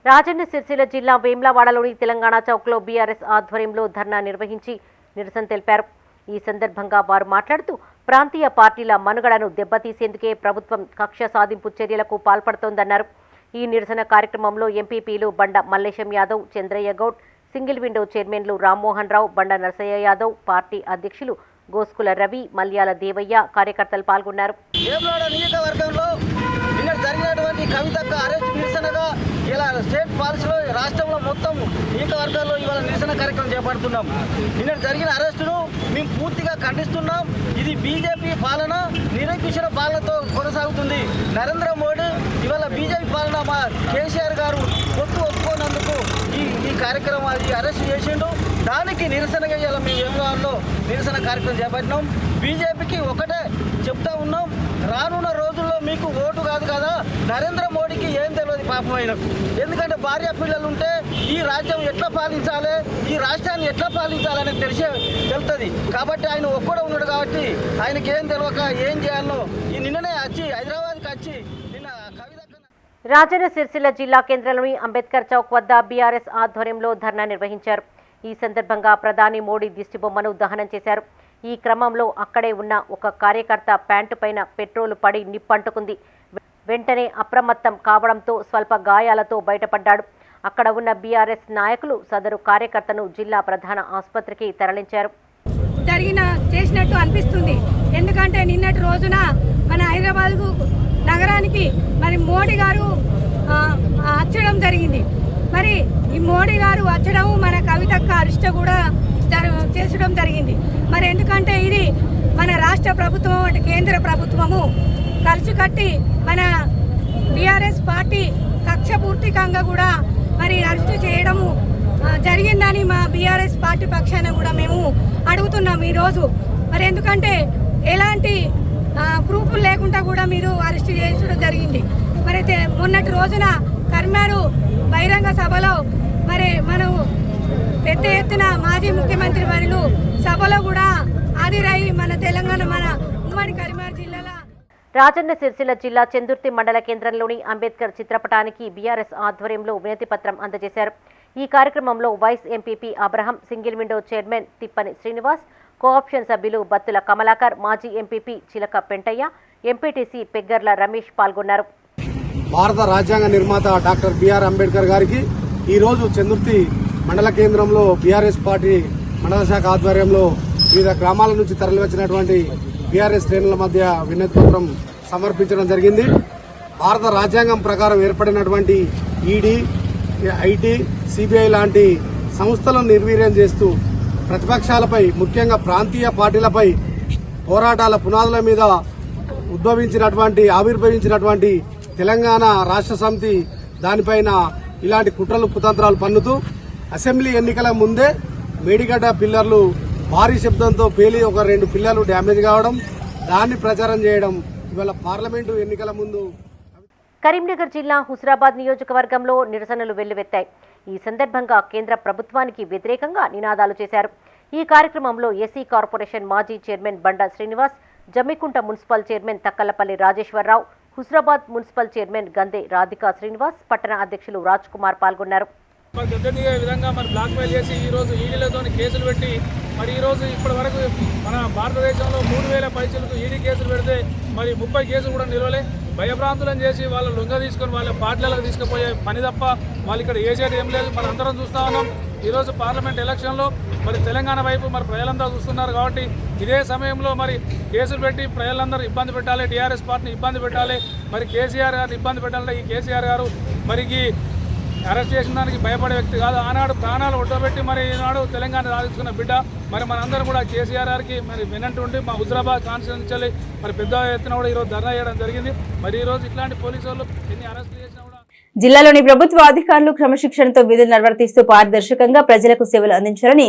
రాజన్న సిరిసిల్ల జిల్లా వేమ్లవాడలోని తెలంగాణ చౌక్లో బీఆర్ఎస్ ఆధ్వర్యంలో ధర్నా నిర్వహించి నిరసన తెలిపారు. ఈ సందర్భంగా వారు మాట్లాడుతూ ప్రాంతీయ పార్టీల మనుగడను దెబ్బతీసేందుకే ప్రభుత్వం కక్ష సాధింపు చర్యలకు పాల్పడుతోందన్నారు. ఈ నిరసన కార్యక్రమంలో ఎంపీపీలు బండ మల్లేశం యాదవ్, చంద్రయ్య గౌడ్, సింగిల్ విండో చైర్మన్లు రామ్మోహన్ రావు, బండ నరసయ్య యాదవ్, పార్టీ అధ్యక్షులు గోస్కుల రవి, మల్యాల దేవయ్య కార్యకర్తలు పాల్గొన్నారు. నియోజకవర్గంలో నిన్న జరిగినటువంటి కవితక్క అరెస్ట్ నిరసనగా ఇలా స్టేట్ పాలసీలో రాష్ట్రంలో మొత్తం నియోజకవర్గాల్లో ఇవాళ నిరసన కార్యక్రమం చేపడుతున్నాం. నిన్న జరిగిన అరెస్టును మేము పూర్తిగా ఖండిస్తున్నాం. ఇది బీజేపీ పాలన నిరంకుశ పాలనతో కొనసాగుతుంది. నరేంద్ర మోడీ ఇవాళ బీజేపీ పాలన మా కేసీఆర్ గారు ఒప్పుకోనందుకు ఈ కార్యక్రమం అది అరెస్ట్ చేసిండు. దానికి నిరసనగా ఇలా మేము వేములవాడలో నిరసన కార్యక్రమం చేపట్టినాం. బీజేపీకి ఒకటే చెప్తా ఉన్నాం, రానున్న రోజుల్లో మీకు ఓటు కాదు కదా, నరేంద్ర మోడీకి ఏం తెలియదు పాపం ఆయనకు. ఎందుకంటే భార్య పిల్లలు ఉంటే ఈ రాజ్యం ఎట్లా పాలించాలి, ఈ రాష్ట్రాన్ని ఎట్లా పాలించాలని తెలుస్తుంది. కాబట్టి ఆయన ఒక్కడే ఉన్నాడు కాబట్టి ఆయనకి ఏం తెలియక ఏం చేయాలో ఈ నిన్ననే వచ్చి హైదరాబాద్కి వచ్చి నిన్న కవిత. రాజన్న సిరిసిల్ల జిల్లా కేంద్రంలోని అంబేద్కర్ చౌక్ వద్ద బీఆర్ఎస్ ఆధ్వర్యంలో ధర్నా నిర్వహించారు. ఈ సందర్భంగా ప్రధాని మోడీ దిష్టిబొమ్మను దహనం చేశారు. ఈ క్రమంలో అక్కడే ఉన్న ఒక కార్యకర్త ప్యాంటు పైన పెట్రోలు పడి నిప్పంటుకుంది. వెంటనే అప్రమత్తం కావడంతో స్వల్ప గాయాలతో బయటపడ్డాడు. అక్కడ ఉన్న బీఆర్ఎస్ నాయకులు సదరు కార్యకర్తను జిల్లా ప్రధాన ఆసుపత్రికి తరలించారు. చేసినట్టు అనిపిస్తుంది. ఎందుకంటే నిన్నటి రోజున మన హైదరాబాద్ నగరానికి మరి మోడీ గారు వచ్చడం జరిగింది. మరి ఈ మోడీ గారు వచ్చడం మన కవితక్క అరెస్ట్ కూడా చేసడం జరిగింది. మరి ఎందుకంటే ఇది మన రాష్ట్ర ప్రభుత్వం అంటే కేంద్ర ప్రభుత్వము కలిసి కట్టి మన బీఆర్ఎస్ పార్టీ కక్షపూర్తికంగా కూడా మరి అరెస్ట్ చేయడము జరిగిందని మా బీఆర్ఎస్ పార్టీ పక్షాన కూడా మేము అడుగుతున్నాం ఈరోజు. మరి ఎందుకంటే ఎలాంటి ప్రూఫ్లు లేకుండా కూడా మీరు అరెస్ట్ చేయడం జరిగింది. మరి మొన్నటి రోజున కర్మారు బహిరంగ సభలో మరి మనం పెద్ద ఎత్తున మాజీ ముఖ్యమంత్రి వర్యులు సభలో కూడా హాజరై మన తెలంగాణ మన ఉమ్మడి కరీంనగర్ జిల్లాలో రాజన్న సిరిసిల్ల జిల్లా చెందుర్తి మండల కేంద్రంలోని అంబేద్కర్ చిత్రపటానికి బీఆర్ఎస్ ఆధ్వర్యంలో వినతి పత్రం అందజేశారు. ఈ కార్యక్రమంలో vice MPP Abraham, single window chairman Tippani Srinivas, cooption సభ్యులు బత్తుల కమలాకర్, మాజీ ఎంపీపీ చిలక పెంటయ్య, ఎంపీటీసీ పెగ్గర్ల రమేష్ పాల్గొన్నారు. భారత రాజ్యాంగ నిర్మాత డాక్టర్ బిఆర్ అంబేద్కర్ గారికి ఈరోజు చెందుర్తి మండల కేంద్రంలో బీఆర్ఎస్ పార్టీ మండల శాఖ ఆధ్వర్యంలో వివిధ గ్రామాల నుంచి తరలివచ్చినటువంటి బీఆర్ఎస్ శ్రేణుల మధ్య వినతి పత్రం సమర్పించడం జరిగింది. భారత రాజ్యాంగం ప్రకారం ఏర్పడినటువంటి ఈడీ, ఐటీ, సిబిఐ లాంటి సంస్థలను నిర్వీర్యం చేస్తూ ప్రతిపక్షాలపై, ముఖ్యంగా ప్రాంతీయ పార్టీలపై పోరాటాల పునాదుల మీద ఆవిర్భవించినటువంటి తెలంగాణ రాష్ట్ర సమితి దానిపైన ఇలాంటి కుట్రలు కుతంత్రాలు పన్నుతూ అసెంబ్లీ ఎన్నికల ముందే మేడిగడ్డ పిల్లర్లు భారీ శబ్దంతో పేలి ఒక 2 పిల్లర్లు డ్యామేజ్ కావడం, దాన్ని ప్రచారం చేయడం ఇవాళ పార్లమెంటు ఎన్నికల ముందు. కరీంనగర్ జిల్లా హుస్రాబాద్ నియోజకవర్గంలో నిరసనలు వెల్లువెత్తాయి. ఈ సందర్భంగా కేంద్ర ప్రభుత్వానికి వ్యతిరేకంగా నినాదాలు చేశారు. ఈ కార్యక్రమంలో ఎస్సీ కార్పొరేషన్ మాజీ chairman Banda Srinivas, Jammikunta municipal chairman Takkalapalli Rajeshwara Rao, Huzurabad municipal chairman Gande Radhika Srinivas, పట్టణ అధ్యక్షులు రాజ్ కుమార్ పాల్గొన్నారు. గద్దెదిగే విధంగా బ్లాక్మెయిల్ చేసి ఈరోజు ఈడీలతో కేసులు పెట్టి ఈరోజు ఇప్పటి వరకు మన భారతదేశంలో 3000 పైసలకు ఈడీ కేసులు పెడితే 30 కేసులు కూడా నిలవలే. భయభ్రాంతులను చేసి వాళ్ళ లొంగ తీసుకొని వాళ్ళ పార్టీలకు తీసుకుపోయే పని తప్ప వాళ్ళు ఇక్కడ ఏజెంట్ ఏం లేదు. మనం అందరం చూస్తా ఉన్నాం. ఈరోజు పార్లమెంట్ ఎలక్షన్లో తెలంగాణ వైపు ప్రజలందరూ చూస్తున్నారు కాబట్టి ఇదే సమయంలో కేసులు పెట్టి ప్రజలందరూ ఇబ్బంది పెట్టాలి, టీఆర్ఎస్ పార్టీని ఇబ్బంది పెట్టాలి, కేసీఆర్ గారిని ఇబ్బంది పెట్టాలంటే ఈ కేసీఆర్ గారు అరెస్ట్ చేసిన దానికి భయపడే వ్యక్తి కాదు. ఆనాడు ప్రాణాలు ఒడ్డబెట్టి ఈనాడు తెలంగాణ సాధించుకున్న బిడ్డ. మనందరం కూడా కేసీఆర్ గారికి వినంటుండి మా హుజరాబాద్ కాన్స్టిట్యూన్సీ పెద్ద ఎత్తున కూడా ఈరోజు ధర్నా చేయడం జరిగింది. ఈరోజు ఇట్లాంటి పోలీసు వాళ్ళు ఎన్ని అరెస్టులు చేసినా కూడా జిల్లాలోని ప్రభుత్వ అధికారులు క్రమశిక్షణతో విధులు నిర్వర్తిస్తూ పారదర్శకంగా ప్రజలకు సేవలు అందించాలని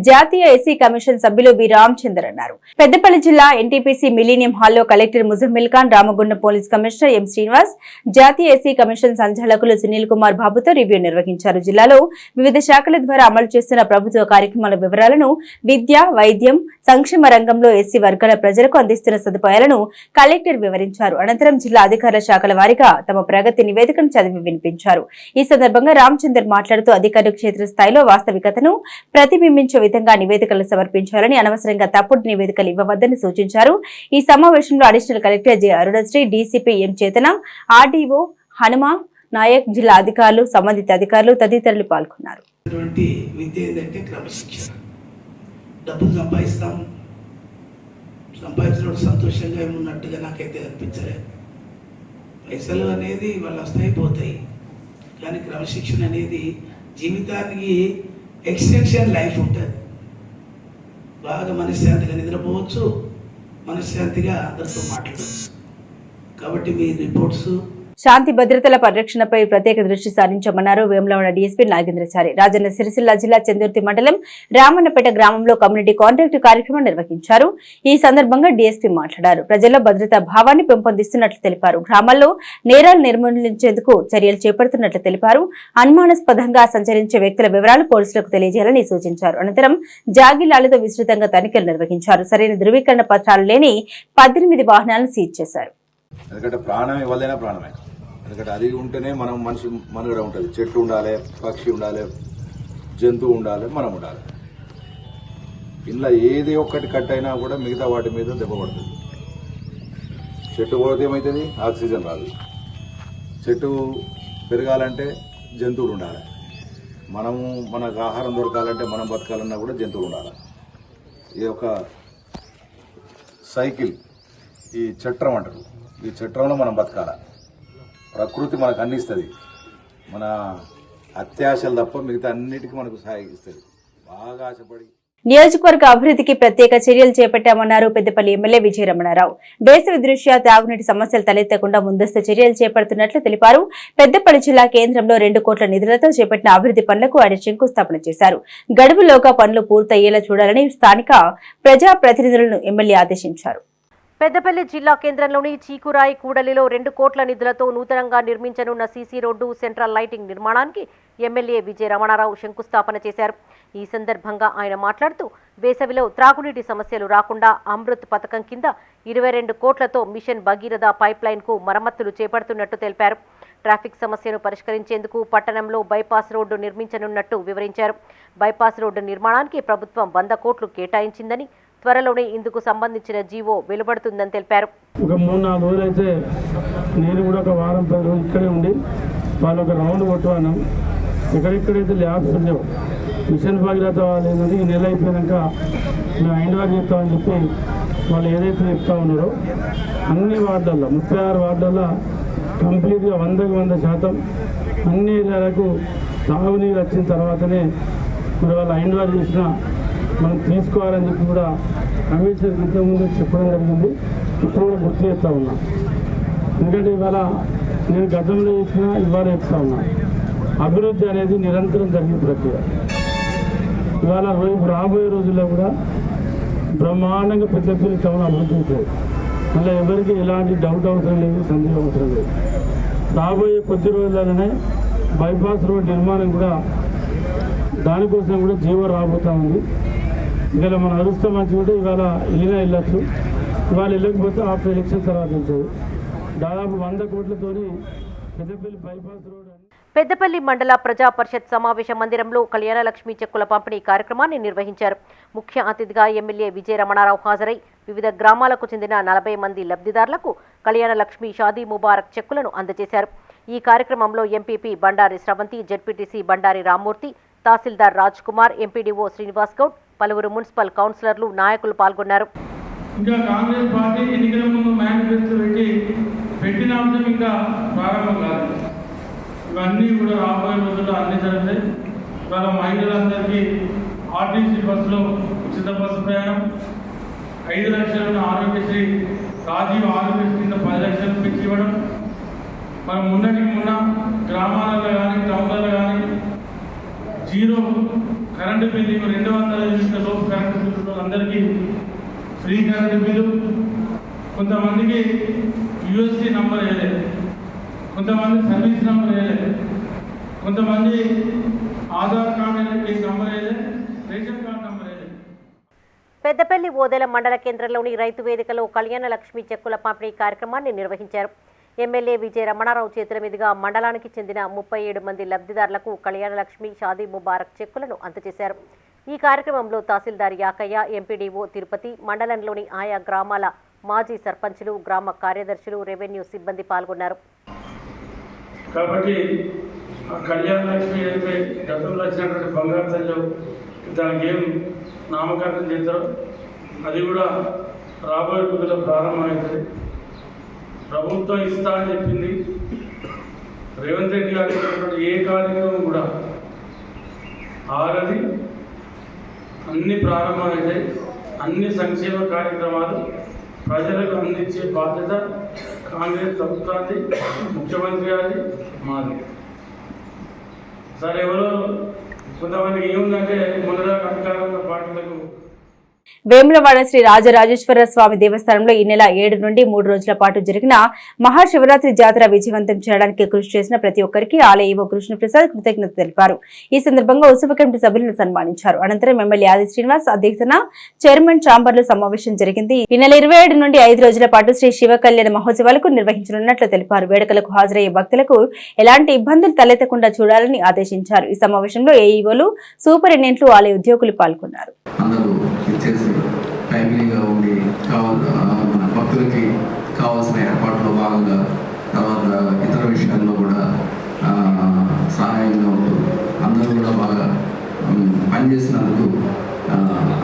జాతీయ ఎస్సీ కమిషన్ సభ్యులు బి రామచందర్ అన్నారు. పెద్దపల్లి జిల్లా ఎన్టీపీసీ మిలీనియం హాల్లో collector Muzammil Khan, Ramagundam police commissioner M Srinivas, జాతీయ ఎస్సీ కమిషన్ సంచాలకులు సునీల్ కుమార్ బాబుతో రివ్యూ నిర్వహించారు. జిల్లాలో వివిధ శాఖల ద్వారా అమలు చేస్తున్న ప్రభుత్వ కార్యక్రమాల వివరాలను, విద్య, వైద్యం, సంక్షేమ రంగంలో ఎస్సీ వర్గాల ప్రజలకు అందిస్తున్న సదుపాయాలను కలెక్టర్ వివరించారు. అనంతరం జిల్లా అధికారుల శాఖల వారీగా తమ ప్రగతి నివేదికను చదివి వినిపించారు. ఈ సందర్భంగా రామచందర్ మాట్లాడుతూ అధికారులు క్షేత్రస్థాయిలో వాస్తవికతను ప్రతిబింబించే విధంగా నివేదికలు సమర్పించాలని, అనవసరంగా తప్పుడు నివేదికలు ఇవ్వవద్దని సూచించారు. ఈ సమావేశంలో additional collector J Arunasri, DCP M Chetana, RDO Hanuma Naik, జిల్లా అధికారులు, సంబంధిత అధికారులు తదితరులు పాల్గొన్నారు. డబ్బులు సంపాదించినప్పుడు సంతోషంగా ఉన్నట్టుగా నాకైతే అనిపించలేదు. పైసలు అనేది వాళ్ళు వస్తాయిపోతాయి, కానీ క్రమశిక్షణ అనేది జీవితానికి ఎక్స్టెన్షన్ లైఫ్ ఉంటుంది. బాగా మనశ్శాంతిగా నిద్రపోవచ్చు, మనశ్శాంతిగా అందరితో మాట్లాడవచ్చు. కాబట్టి మీ రిపోర్ట్స్ శాంతి భద్రతల పరిరక్షణపై ప్రత్యేక దృష్టి సారించామన్నారు వేములవాడ డీఎస్పీ నాగేంద్రచారి. రాజన్న సిరిసిల్ల జిల్లా చందుర్తి మండలం రామన్నపేట గ్రామంలో కమ్యూనిటీ కాంటాక్ట్ కార్యక్రమం నిర్వహించారు. ఈ సందర్భంగా డీఎస్పీ మాట్లాడారు. ప్రజల్లో భద్రతా భావాన్ని పెంపొందిస్తున్నట్లు తెలిపారు. గ్రామాల్లో నేరాలు నిర్మూలించేందుకు చర్యలు చేపడుతున్నట్లు తెలిపారు. అనుమానాస్పదంగా సంచరించే వ్యక్తుల వివరాలు పోలీసులకు తెలియజేయాలని సూచించారు. అనంతరం జాగిలాలతో విస్తృతంగా తనిఖీలు నిర్వహించారు. సరైన ధృవీకరణ పత్రాలు లేని 18 వాహనాలను సీజ్ చేశారు. ఎందుకంటే ప్రాణం ఇవ్వలేనా ప్రాణమే. ఎందుకంటే అది ఉంటేనే మనం మనిషి మనుగడ ఉంటుంది. చెట్టు ఉండాలి, పక్షి ఉండాలి, జంతువు ఉండాలి, మనం ఉండాలి. ఇలా ఏది ఒక్కటి కట్ అయినా కూడా మిగతా వాటి మీద దెబ్బ పడుతుంది. చెట్టు పోతే ఏమవుతుంది? ఆక్సిజన్ రాదు. చెట్టు పెరగాలంటే జంతువులు ఉండాలి. మనకు ఆహారం దొరకాలంటే, మనం బతకాలన్నా కూడా జంతువులు ఉండాలి. ఇది ఒక సైకిల్, ఈ చట్రం అంటారు. ఈ చట్రంలో మనం బతకాల. ప్రకృతి మనకు అందిస్తుంది. మన అత్యాశలు తప్ప మిగతా అన్నిటికీ మనకు సహాయిస్తుంది. బాగా ఆశపడి నియోజకవర్గ అభివృద్ధికి ప్రత్యేక చర్యలు చేపట్టామన్నారు పెద్దపల్లి ఎమ్మెల్యే విజయరమణారావు. వేసవి దృష్ట్యా తాగునీటి సమస్యలు తలెత్తకుండా ముందస్తు చర్యలు చేపడుతున్నట్లు తెలిపారు. పెద్దపల్లి జిల్లా కేంద్రంలో 2 కోట్ల నిధులతో చేపట్టిన అభివృద్ధి పనులకు ఆయన శంకుస్థాపన చేశారు. గడువులోగా పనులు పూర్తయ్యేలా చూడాలని స్థానిక ప్రజాప్రతినిధులను ఎమ్మెల్యే ఆదేశించారు. పెద్దపల్లి జిల్లా కేంద్రంలోని చీకురాయి కూడలిలో 2 కోట్ల నిధులతో నూతనంగా నిర్మించనున్న సీసీ రోడ్డు, సెంట్రల్ లైటింగ్ నిర్మాణానికి ఎమ్మెల్యే విజయ రమణారావు శంకుస్థాపన చేశారు. ఈ సందర్భంగా ఆయన మాట్లాడుతూ వేసవిలో త్రాగునీటి సమస్యలు రాకుండా అమృత్ పథకం కింద 22 కోట్లతో మిషన్ భగీరథ పైప్ లైన్ కు మరమ్మతులు చేపడుతున్నట్టు తెలిపారు. ట్రాఫిక్ సమస్యను పరిష్కరించేందుకు పట్టణంలో బైపాస్ రోడ్డు నిర్మించనున్నట్టు వివరించారు. బైపాస్ రోడ్డు నిర్మాణానికి ప్రభుత్వం 100 కోట్లు కేటాయించిందని, త్వరలోనే ఇందుకు సంబంధించిన జీవో వెలువడుతుందని తెలిపారు. ఒక 3-4 రోజులైతే నేను కూడా ఒక వారం 10 రోజులు ఇక్కడే ఉండి వాళ్ళు ఒక రౌండ్ కొట్టుకున్నాం. ఎక్కడెక్కడైతే ల్యాబ్స్ ఉండేవో మిషన్ భగీరథ వాళ్ళు ఏంటంటే ఈ నెల అయిపోయాక మేము హ్యాండ్ ఓవర్ చేస్తామని చెప్పి వాళ్ళు ఏదైతే చెప్తా ఉన్నారో అన్ని వార్డుల్లో 36 వార్డుల్లో కంప్లీట్గా 100% అన్ని ఏరియాలకు తాగునీరు వచ్చిన తర్వాతనే మరి వాళ్ళు హ్యాండ్ ఓవర్ చేసినా మనం తీసుకోవాలని చెప్పి కూడా కమిషనర్ ఇంతకుముందు చెప్పడం జరిగింది. ఇప్పుడు కూడా గుర్తు చేస్తూ ఉన్నా. ఎందుకంటే ఇవాళ నేను గతంలో చేసినా ఇవాళ చెప్తా ఉన్నా, అభివృద్ధి అనేది నిరంతరం జరిగే ప్రక్రియ. ఇవాళ రాబోయే రోజుల్లో కూడా బ్రహ్మాండంగా పెద్దపల్లి టౌన్ అభివృద్ధి అవుతుంది. మళ్ళీ ఎవరికి ఎలాంటి డౌట్ అవసరం లేదు, సందేహం అవసరం లేదు. రాబోయే కొద్ది రోజుల్లోనే బైపాస్ రోడ్ నిర్మాణం కూడా దానికోసం కూడా జీవో రాబోతూ ఉంది. ఇవాళ మన అదృష్టం మంచిగా ఉంటే ఇవాళ వెళ్ళచ్చు, ఇవాళ వెళ్ళకపోతే ఆఫ్టర్ ఎలక్షన్ తర్వాత వెళ్తుంది. దాదాపు 100 కోట్లతోని పెద్దపల్లి బైపాస్ రోడ్. పెద్దపల్లి మండల ప్రజా పరిషత్ సమావేశ మందిరంలో కళ్యాణలక్ష్మి చెక్కుల పంపిణీ కార్యక్రమాన్ని నిర్వహించారు. ముఖ్య అతిథిగా ఎమ్మెల్యే విజయ రమణారావు హాజరై వివిధ గ్రామాలకు చెందిన 40 మంది లబ్ధిదారులకు కళ్యాణలక్ష్మి షాదీ ముబారక్ చెక్కులను అందజేశారు. ఈ కార్యక్రమంలో ఎంపీపీ బండారి స్రవంతి, జెడ్పీటీసీ బండారి రామ్మూర్తి, తహసీల్దార్ రాజ్ కుమార్, ఎంపీడీఓ శ్రీనివాస్ గౌడ్, పలువురు మున్సిపల్ కౌన్సిలర్లు, నాయకులు పాల్గొన్నారు. ఇంకా కాంగ్రెస్ పార్టీ ఎన్నికల ముందు మేనిఫెస్టో పెట్టిన అంశం ఇంకా ప్రారంభం కాదు. ఇవన్నీ కూడా రాబోయే రోజుల్లో అన్ని జరుగుతాయి. ఇవాళ మహిళలందరికీ ఆర్టీసీ బస్సులో ఉచిత బస్సు ప్రయాణం, 5 లక్షలను ఆరోగ్యశ్రీ రాజీవ్ ఆరోగ్యశ్రీ కింద 10 లక్షలు పెంచి ఇవ్వడం, మనం మొన్న గ్రామాలలో కానీ టౌన్లలో కానీ 0 కరెంటు బిల్లు 200 యూనిట్ల లోపు కరెంటు బిల్లు అందరికీ ఫ్రీ కరెంటు బిల్లు. కొంతమందికి యూఎస్సీ నంబర్ వేయలేదు, కొంతమంది సర్వీస్ నంబర్ వేయలేదు, కొంతమంది ఆధార్ కార్డు నంబర్ వేయలేదు, రేషన్ కార్డు నంబర్ వేయలేదు. పెద్దపల్లి ఓదెల మండల కేంద్రంలోని రైతు వేదికలో కళ్యాణలక్ష్మి చెక్కుల పంపిణీ కార్యక్రమాన్ని నిర్వహించారు. ఎమ్మెల్యే విజయ రమణారావు చేతుల మీదుగా మండలానికి చెందిన 37 మంది లబ్ధిదారులకు కళ్యాణలక్ష్మి షాదీ ముబారక్ చెక్కులను అందజేశారు. ఈ కార్యక్రమంలో తహసీల్దార్ యాకయ్య, ఎంపీడీఓ తిరుపతి, మండలంలోని ఆయా గ్రామాల మాజీ సర్పంచులు, గ్రామ కార్యదర్శులు, రెవెన్యూ సిబ్బంది పాల్గొన్నారు. కాబట్టి కళ్యాణలక్ష్మి అయితే గతంలో వచ్చినటువంటి బంగారు తల్లి దానికి ఏం నామకరణం చేస్తారో అది కూడా రాబోయే రోజుల్లో ప్రారంభమవుతుంది. ప్రభుత్వం ఇస్తా అని చెప్పింది. రేవంత్ రెడ్డి గారు ఏ కార్యక్రమం కూడా ఆగది, అన్ని ప్రారంభమవుతాయి. అన్ని సంక్షేమ కార్యక్రమాలు ప్రజలకు అందించే బాధ్యత కాంగ్రెస్ ప్రభుత్వాన్ని, ముఖ్యమంత్రి గారి, మాది. సరే ఎవరో కొంతమందికి ఏముందంటే మొన్నదాకా అధికారంలో పార్టీలకు వేములవాడ శ్రీ రాజరాజేశ్వర స్వామి దేవస్థానంలో ఈ నెల 7 నుండి 3 రోజుల పాటు జరిగిన మహాశివరాత్రి జాతర విజయవంతం చేయడానికి కృషి చేసిన ప్రతి ఒక్కరికి ఆలయ ఈవో కృష్ణప్రసాద్ కృతజ్ఞత తెలిపారు. ఈ సందర్భంగా ఉత్సవ కమిటీ సభ్యులను సన్మానించారు. అనంతరం ఎమ్మెల్యే ఆది శ్రీనివాస్ అధ్యక్షతన చైర్మన్ ఛాంబర్లో సమావేశం జరిగింది. ఈ నెల 27 నుండి 5 రోజుల పాటు శ్రీ శివ కళ్యాణ మహోత్సవాలకు నిర్వహించనున్నట్లు తెలిపారు. వేడుకలకు హాజరయ్యే భక్తులకు ఎలాంటి ఇబ్బందులు తలెత్తకుండా చూడాలని ఆదేశించారు. ఈ సమావేశంలో ఏఈఓలు, సూపరింటెండెంట్లు, ఆలయ ఉద్యోగులు పాల్గొన్నారు. టైమ్లీగా ఉండి మన భక్తులకి కావాల్సిన ఏర్పాట్లో భాగంగా తర్వాత ఇతర విషయాల్లో కూడా సహాయంగా ఉంటూ అందరూ కూడా బాగా పనిచేసినందుకు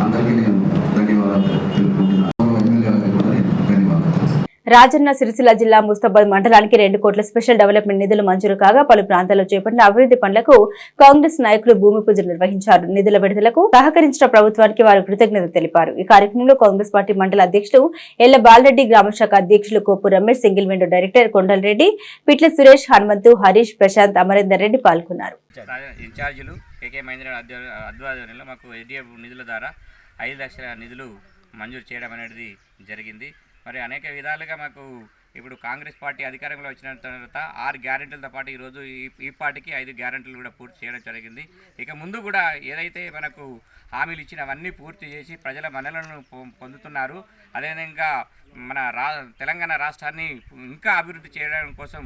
అందరికీ నేను ధన్యవాదాలు తెలుపుకుంటున్నాను. ఎమ్మెల్యే గారికి కూడా నేను ధన్యవాదాలు. రాజన్న సిరిసిల్ల జిల్లా ముస్తాబాద్ మండలానికి 2 కోట్ల స్పెషల్ డెవలప్మెంట్ నిధులు మంజూరు కాగా పలు ప్రాంతాల్లో చేపట్టిన అభివృద్ధి పనులకు కాంగ్రెస్ నాయకులు భూమి పూజలు నిర్వహించారు. నిధుల విడుదలకు సహకరించిన ప్రభుత్వానికి వారు కృతజ్ఞత తెలిపారు. ఈ కార్యక్రమంలో కాంగ్రెస్ పార్టీ మండల అధ్యక్షులు ఎల్ల బాలరెడ్డి, గ్రామశాఖ అధ్యక్షులు Kopu Ramesh, single window director Kondal Reddy, Pitla Suresh, Hanumanthu, Harish, Prashanth, Amarender Reddy పాల్గొన్నారు. ఇన్ఛార్జీలు కేకే మహేంద్ర ఆధ్వర్యంలో మాకు ఎస్డిఎఫ్ నిధుల ద్వారా 5 లక్షల నిధులు మంజూరు చేయడం అనేది జరిగింది. మరి అనేక విధాలుగా మాకు ఇప్పుడు కాంగ్రెస్ పార్టీ అధికారంలో వచ్చిన తర్వాత 6 గ్యారెంటీలతో పాటు ఈరోజు ఈ పార్టీకి 5 గ్యారెంటీలు కూడా పూర్తి చేయడం జరిగింది. ఇక ముందు కూడా ఏదైతే మనకు హామీలు ఇచ్చినవన్నీ పూర్తి చేసి ప్రజల మన్ననలను పొందుతున్నారు. అదేవిధంగా మన తెలంగాణ రాష్ట్రాన్ని ఇంకా అభివృద్ధి చేయడం కోసం,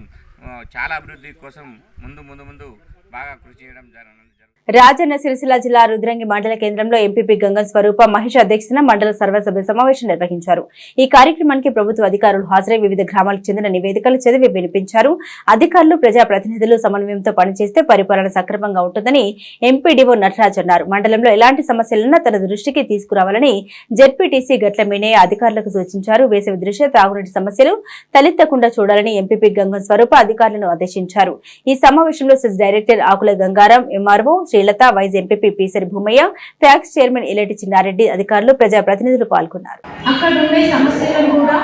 చాలా అభివృద్ధి కోసం ముందు బాగా కృషి చేయడం జరుగుతుంది. రాజన్న సిరిసిల్ల జిల్లా రుద్రంగి మండల కేంద్రంలో ఎంపీపీ గంగం స్వరూప మహేష్ అధ్యక్షతన మండల సర్వసభ్య సమావేశం నిర్వహించారు. ఈ కార్యక్రమానికి ప్రభుత్వ అధికారులు హాజరై వివిధ గ్రామాలకు చెందిన నివేదికలు చదివి వినిపించారు. అధికారులు ప్రజాప్రతినిధులు సమన్వయంతో పనిచేస్తే పరిపాలన సక్రమంగా ఉంటుందని ఎంపీడీఓ నటరాజ్ అన్నారు. మండలంలో ఎలాంటి సమస్యలున్నా తన దృష్టికి తీసుకురావాలని జెడ్పీటీసీ గట్ల మీనయ్య అధికారులకు సూచించారు. వేసవి దృష్ట్యా తాగునీటి సమస్యలు తలెత్తకుండా చూడాలని ఎంపీపీ గంగం స్వరూప అధికారులను ఆదేశించారు. ఈ సమావేశంలో CESS director Akula Gangaram, MRO Srilatha, vice MPP Pisari Bhumaiah, PACS chairman Ileti Chinna Reddy, అధికారులు, ప్రజాప్రతినిధులు పాల్గొన్నారు. అక్కడ ఉండే సమస్యలను కూడా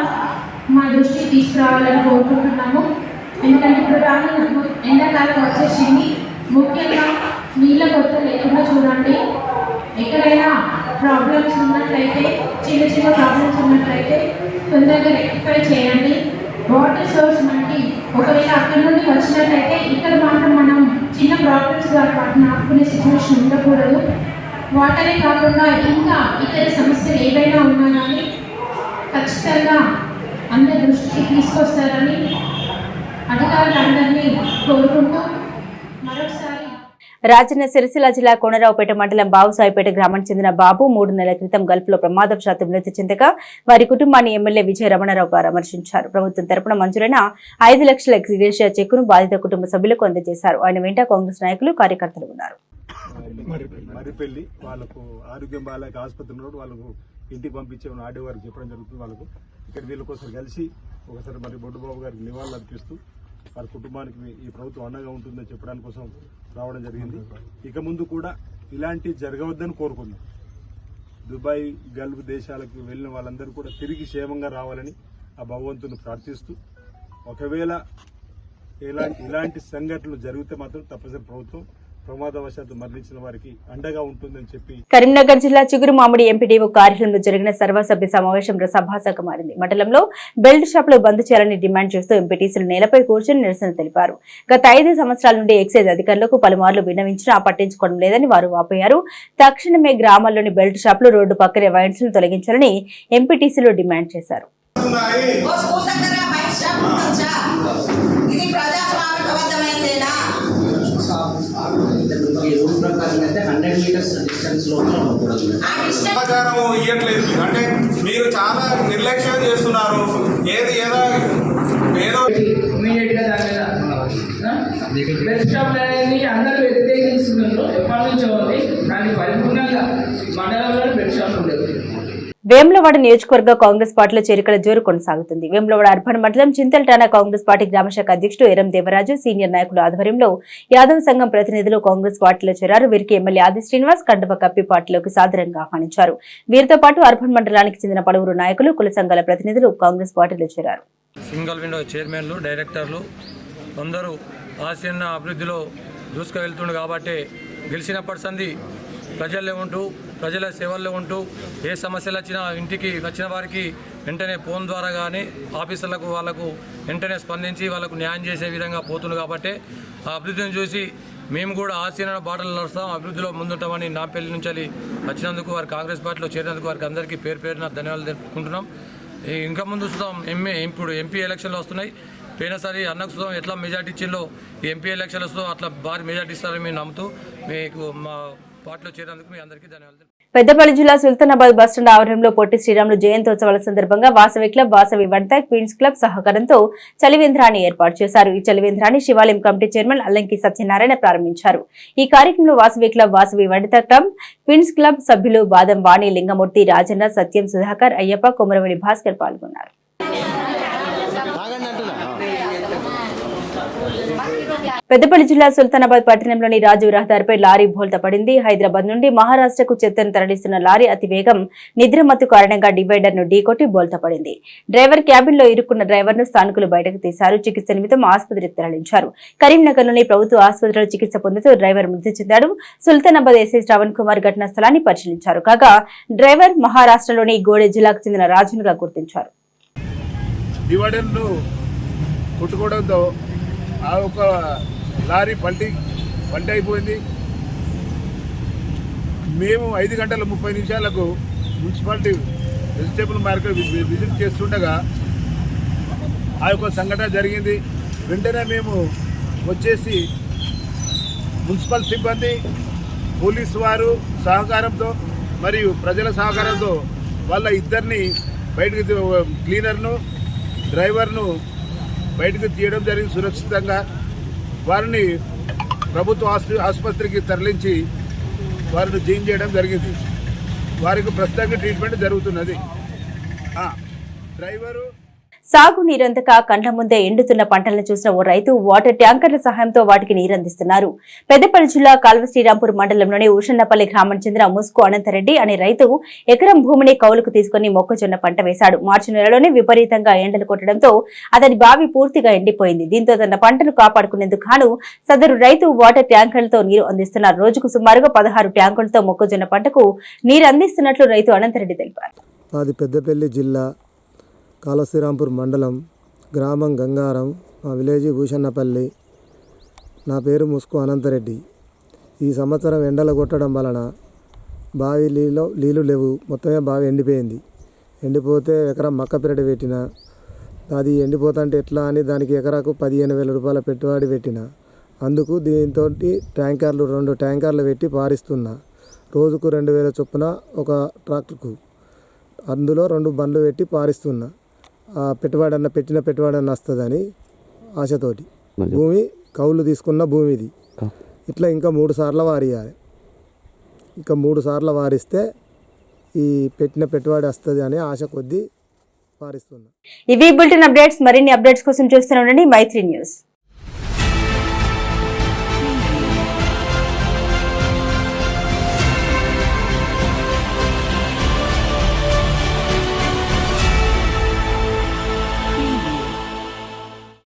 మా దృష్టికి తీసుకురావాలని కోరుకుంటున్నాము. ఎందుకంటే ఇప్పుడు ఎండాకాలం వచ్చేసింది. ముఖ్యంగా నీళ్ళ కొరత లేకుండా చూడండి. ఎక్కడైనా ప్రాబ్లమ్స్ ఉన్నట్లయితే, చిన్న చిన్న ప్రాబ్లమ్స్ ఉన్నట్లయితే తొందరగా రెక్టిఫై చేయండి. వాటర్ సోర్స్ మనకి ఒకవేళ అక్కడ నుండి వచ్చినట్లయితే ఇక్కడ మాత్రం మనం చిన్న ప్రాబ్లమ్స్ వాటిని ఆపుకునే సిచ్యువేషన్ ఉండకూడదు. వాటరే కాకుండా ఇంకా ఇతర సమస్యలు ఏవైనా ఉన్నా కానీ ఖచ్చితంగా అందరి దృష్టికి తీసుకొస్తారని అధికారులందరినీ కోరుకుంటూ మరొకసారి రాజన్న సిరిసిల్ల జిల్లా కోనరావుపేట మండలం బావుసాయిపేట గ్రామానికి చెందిన బాబు 3 నెలల క్రితం గల్ఫ్ లో ప్రమాదవశాత్తు మృతి చెందగా వారి కుటుంబాన్ని ఎమ్మెల్యే విజయ రమణారావు పరామర్శించారు. ప్రభుత్వం తరపున మంజూరైన 5 లక్షల ఎక్స్గ్రేషియా చెక్కును బాధిత కుటుంబ సభ్యులకు అందజేశారు. ఆయన వెంట కాంగ్రెస్ నాయకులు, కార్యకర్తలు ఉన్నారు. మరిపెళ్లి వాళ్ళకు ఆరోగ్యం బాగాలేక ఆసుపత్రిలో వాళ్ళకు ఇంటికి పంపించే ఆడే వారికి చెప్పడం జరుగుతుంది. వాళ్ళకు ఇక్కడ వీళ్ళకోసారి కలిసి ఒకసారి మరి బొడ్డుబాబు గారికి నివాళులు అర్పిస్తూ వారి కుటుంబానికి ఈ ప్రభుత్వం అండగా ఉంటుందని చెప్పడానికి కోసం రావడం జరిగింది. ఇక ముందు కూడా ఇలాంటి జరగవద్దని కోరుకుందాం. దుబాయ్, గల్ఫ్ దేశాలకు వెళ్ళిన వాళ్ళందరూ కూడా తిరిగి క్షేమంగా రావాలని ఆ భగవంతుని ప్రార్థిస్తూ, ఒకవేళ ఇలాంటి సంఘటనలు జరిగితే మాత్రం తప్పనిసరి ప్రభుత్వం ప్రమాదవశాత్తు మరణించిన వారికి అండగా ఉంటుందని చెప్పి కరీంనగర్ జిల్లా చిగురు మామిడి ఎంపీడీఓ కార్యాలయంలో జరిగిన సర్వసభ్య సమావేశం రసభాసగా మారింది. మండలంలో బెల్ట్ షాపులు బంద్ చేయాలని డిమాండ్ చేస్తూ ఎంపీటీసీలు నేలపై కూర్చొని నిరసన తెలిపారు. గత 5 సంవత్సరాల నుండి ఎక్సైజ్ అధికారులకు పలుమార్లు విన్నవించినా పట్టించుకోవడం లేదని వారు వాపోయారు. తక్షణమే గ్రామాల్లోని బెల్ట్ షాపులు, రోడ్డు పక్కనే వైన్స్ ను తొలగించాలని ఎంపీటీసీలు డిమాండ్ చేశారు. సమాచారం ఇవ్వట్లేదు. అంటే మీరు చాలా నిర్లక్ష్యం చేస్తున్నారు. ఏదో ఇమీడియట్ గా బెస్ట్ షాప్ అనేది అందరూ వ్యతిరేకిస్తున్నారు. ఎప్పటి నుంచో ఉంది. దానికి పరిపూర్ణంగా మండలంలో బెస్ట్ షాప్ ఉండేది. వేములవాడ నియోజకవర్గ కాంగ్రెస్ పార్టీలో చేరికల జోరు కొనసాగుతుంది. వేములవాడ అర్బన్ మండలం చింతల్టానా కాంగ్రెస్ పార్టీ గ్రామశాఖ అధ్యక్షుడు ఎరం దేవరాజు, సీనియర్ నాయకుల ఆధ్వర్యంలో యాదవ్ సంఘం ప్రతినిధులు కాంగ్రెస్ పార్టీలో చేరారు. వీరికి ఎమ్మెల్యే ఆది శ్రీనివాస్ కండువ కప్పి పార్టీలోకి సాదరంగా ఆహ్వానించారు. వీరితో పాటు అర్బన్ మండలానికి చెందిన పలువురు నాయకులు, కుల సంఘాల ప్రతినిధులు కాంగ్రెస్ పార్టీలో చేరారు. సింగిల్ విండో చైర్మన్లు, డైరెక్టర్లు అందరూ ఆసియన్ అభివృద్ధిలో దూసుకు వెళ్తుండే కాబట్టి గెలిచినప్పటి సంది ప్రజల్లో ఉంటూ, ప్రజల సేవల్లో ఉంటూ, ఏ సమస్యలు వచ్చినా ఇంటికి వచ్చిన వారికి వెంటనే ఫోన్ ద్వారా కానీ ఆఫీసర్లకు వాళ్ళకు వెంటనే స్పందించి వాళ్ళకు న్యాయం చేసే విధంగా పోతుంది. కాబట్టి ఆ అభివృద్ధిని చూసి మేము కూడా ఆశీన బాటలు నడుస్తాం, అభివృద్ధిలో ముందుంటామని నా పెళ్లి నుంచి వచ్చినందుకు, వారి కాంగ్రెస్ పార్టీలో చేరినందుకు వారికి అందరికీ పేరున ధన్యవాదాలు తెలుపుకుంటున్నాం. ఇంకా ముందు చూద్దాం. ఇప్పుడు ఎంపీ ఎలక్షన్లు వస్తున్నాయి. పోయినసారి అన్నకు చూద్దాం ఎట్లా మెజార్టీ ఇచ్చిందో, ఈ ఎంపీ ఎలక్షన్లతో అట్లా భారీ మెజార్టీ ఇస్తారని మేము నమ్ముతూ మీకు మా పార్టీలో చేరేందుకు మీ అందరికీ ధన్యవాదాలు. పెద్దపల్లి జిల్లా సుల్తానాబాద్ బస్టాండ్ ఆవరణలో పొట్టి శ్రీరాములు జయంతోత్సవాల సందర్భంగా వాసవి క్లబ్, వాసవి వంట, క్వీన్స్ క్లబ్ సహకారంతో చలివేంద్రాన్ని ఏర్పాటు చేశారు. ఈ చలివేంద్రాన్ని శివాలయం కమిటీ చైర్మన్ అల్లంకి సత్యనారాయణ ప్రారంభించారు. ఈ కార్యక్రమంలో వాసవి క్లబ్, వాసవి వంట క్లబ్, క్వీన్స్ క్లబ్ సభ్యులు బాదం వాణి, లింగమూర్తి, రాజన్న, సత్యం, సుధాకర్, అయ్యప్ప, కొమరవెల్లి భాస్కర్ పాల్గొన్నారు. పెద్దపల్లి జిల్లా సుల్తానాబాద్ పట్టణంలోని రాజీవ్ రహదారిపై లారీ బోల్తా పడింది. హైదరాబాద్ నుండి మహారాష్ట్రకు చెత్తను తరలిస్తున్న లారీ అతివేగం నిద్రమత్తు కారణంగా డివైడర్ ను ఢీకొట్టి బోల్తా పడింది. డ్రైవర్ క్యాబిన్ లో ఇరుక్కున్న డ్రైవర్ ను స్థానికులు బయటకు తీశారు. చికిత్స నిమిత్తం ఆసుపత్రికి తరలించారు. కరీంనగర్లోని ప్రభుత్వ ఆసుపత్రిలో చికిత్స పొందుతూ డ్రైవర్ మృతి చెందాడు. సుల్తానాబాద్ ఎస్ఐ శ్రవణ్ కుమార్ ఘటనా స్థలాన్ని పరిశీలించారు. కాగా డ్రైవర్ మహారాష్ట్రలోని గోడే జిల్లాకు చెందిన రాజునుగా గుర్తించారు. ఆ ఒక లారీ పల్టీ అయిపోయింది. మేము 5 గంటల 30 నిమిషాలకు మున్సిపాలిటీ వెజిటేబుల్ మార్కెట్ విజిట్ చేస్తుండగా ఆ యొక్క సంఘటన జరిగింది. వెంటనే మేము వచ్చేసి మున్సిపల్ సిబ్బంది పోలీసు వారు సహకారంతో మరియు ప్రజల సహకారంతో వాళ్ళ ఇద్దరిని బయటకు క్లీనర్ను డ్రైవర్ను బయటకు తీయడం జరిగింది. సురక్షితంగా వారిని ప్రభుత్వ ఆసుపత్రికి తరలించి వారిని చేంజ్ చేయడం జరిగింది. వారికి ప్రస్తుతానికి ట్రీట్మెంట్ జరుగుతున్నది. డ్రైవరు సాగు నీరందక కండ్ల ముందే ఎండుతున్న పంటలను చూసిన ఓ రైతు వాటర్ ట్యాంకర్ల సహాయంతో వాటికి నీరందిస్తున్నారు. పెద్దపల్లి జిల్లా కాల్వ శ్రీరాంపూర్ మండలంలోని ఉషన్నపల్లి గ్రామానికి చెందిన ముస్కు అనంతరెడ్డి అనే రైతు ఎకరం భూమిని కౌలుకు తీసుకుని మొక్కజొన్న పంట వేశాడు. మార్చి నెలలోనే విపరీతంగా ఎండలు కొట్టడంతో అతని బావి పూర్తిగా ఎండిపోయింది. దీంతో తన పంటను కాపాడుకునేందుకు గాను సదరు రైతు వాటర్ ట్యాంకర్లతో నీరు అందిస్తున్నారు. రోజుకు సుమారుగా 16 ట్యాంకులతో మొక్కజొన్న పంటకు నీరు అందిస్తున్నట్లు రైతు అనంతరెడ్డి తెలిపారు. అది పెద్దపల్లి జిల్లా కాల్వ శ్రీరాంపూర్ మండలం, గ్రామం గంగారం, మా విలేజ్ భూషన్నపల్లి. నా పేరు ముస్కు అనంతరెడ్డి. ఈ సంవత్సరం ఎండలు కొట్టడం వలన బావి నీళ్ళు లేవు, మొత్తమే బావి ఎండిపోయింది. ఎండిపోతే ఎకరం మక్క పెరడు పెట్టిన, అది ఎండిపోతుంటే ఎట్లా అని దానికి ఎకరాకు 15,000 రూపాయల పెట్టుబడి పెట్టిన. అందుకు దీంతో ట్యాంకర్లు 2 ట్యాంకర్లు పెట్టి పారిస్తున్నా. రోజుకు 2,000 చొప్పున ఒక ట్రాక్టర్కు, అందులో 2 బండ్లు పెట్టి పారిస్తున్నా. పెట్టిన పెట్టుబడి వస్తుందని ఆశతోటి. భూమి కౌలు తీసుకున్న భూమి ఇది. ఇట్లా ఇంకా 3 సార్లు వారియాలి. ఇంకా 3 సార్లు వారిస్తే ఈ పెట్టిన పెట్టుబడి వస్తుంది అని ఆశ కొద్దీ వారిస్తున్నా. ఇవి బులెటిన్ అప్డేట్స్. మరిన్ని అప్డేట్స్ కోసం చూస్తూనే ఉండండి మైత్రి న్యూస్.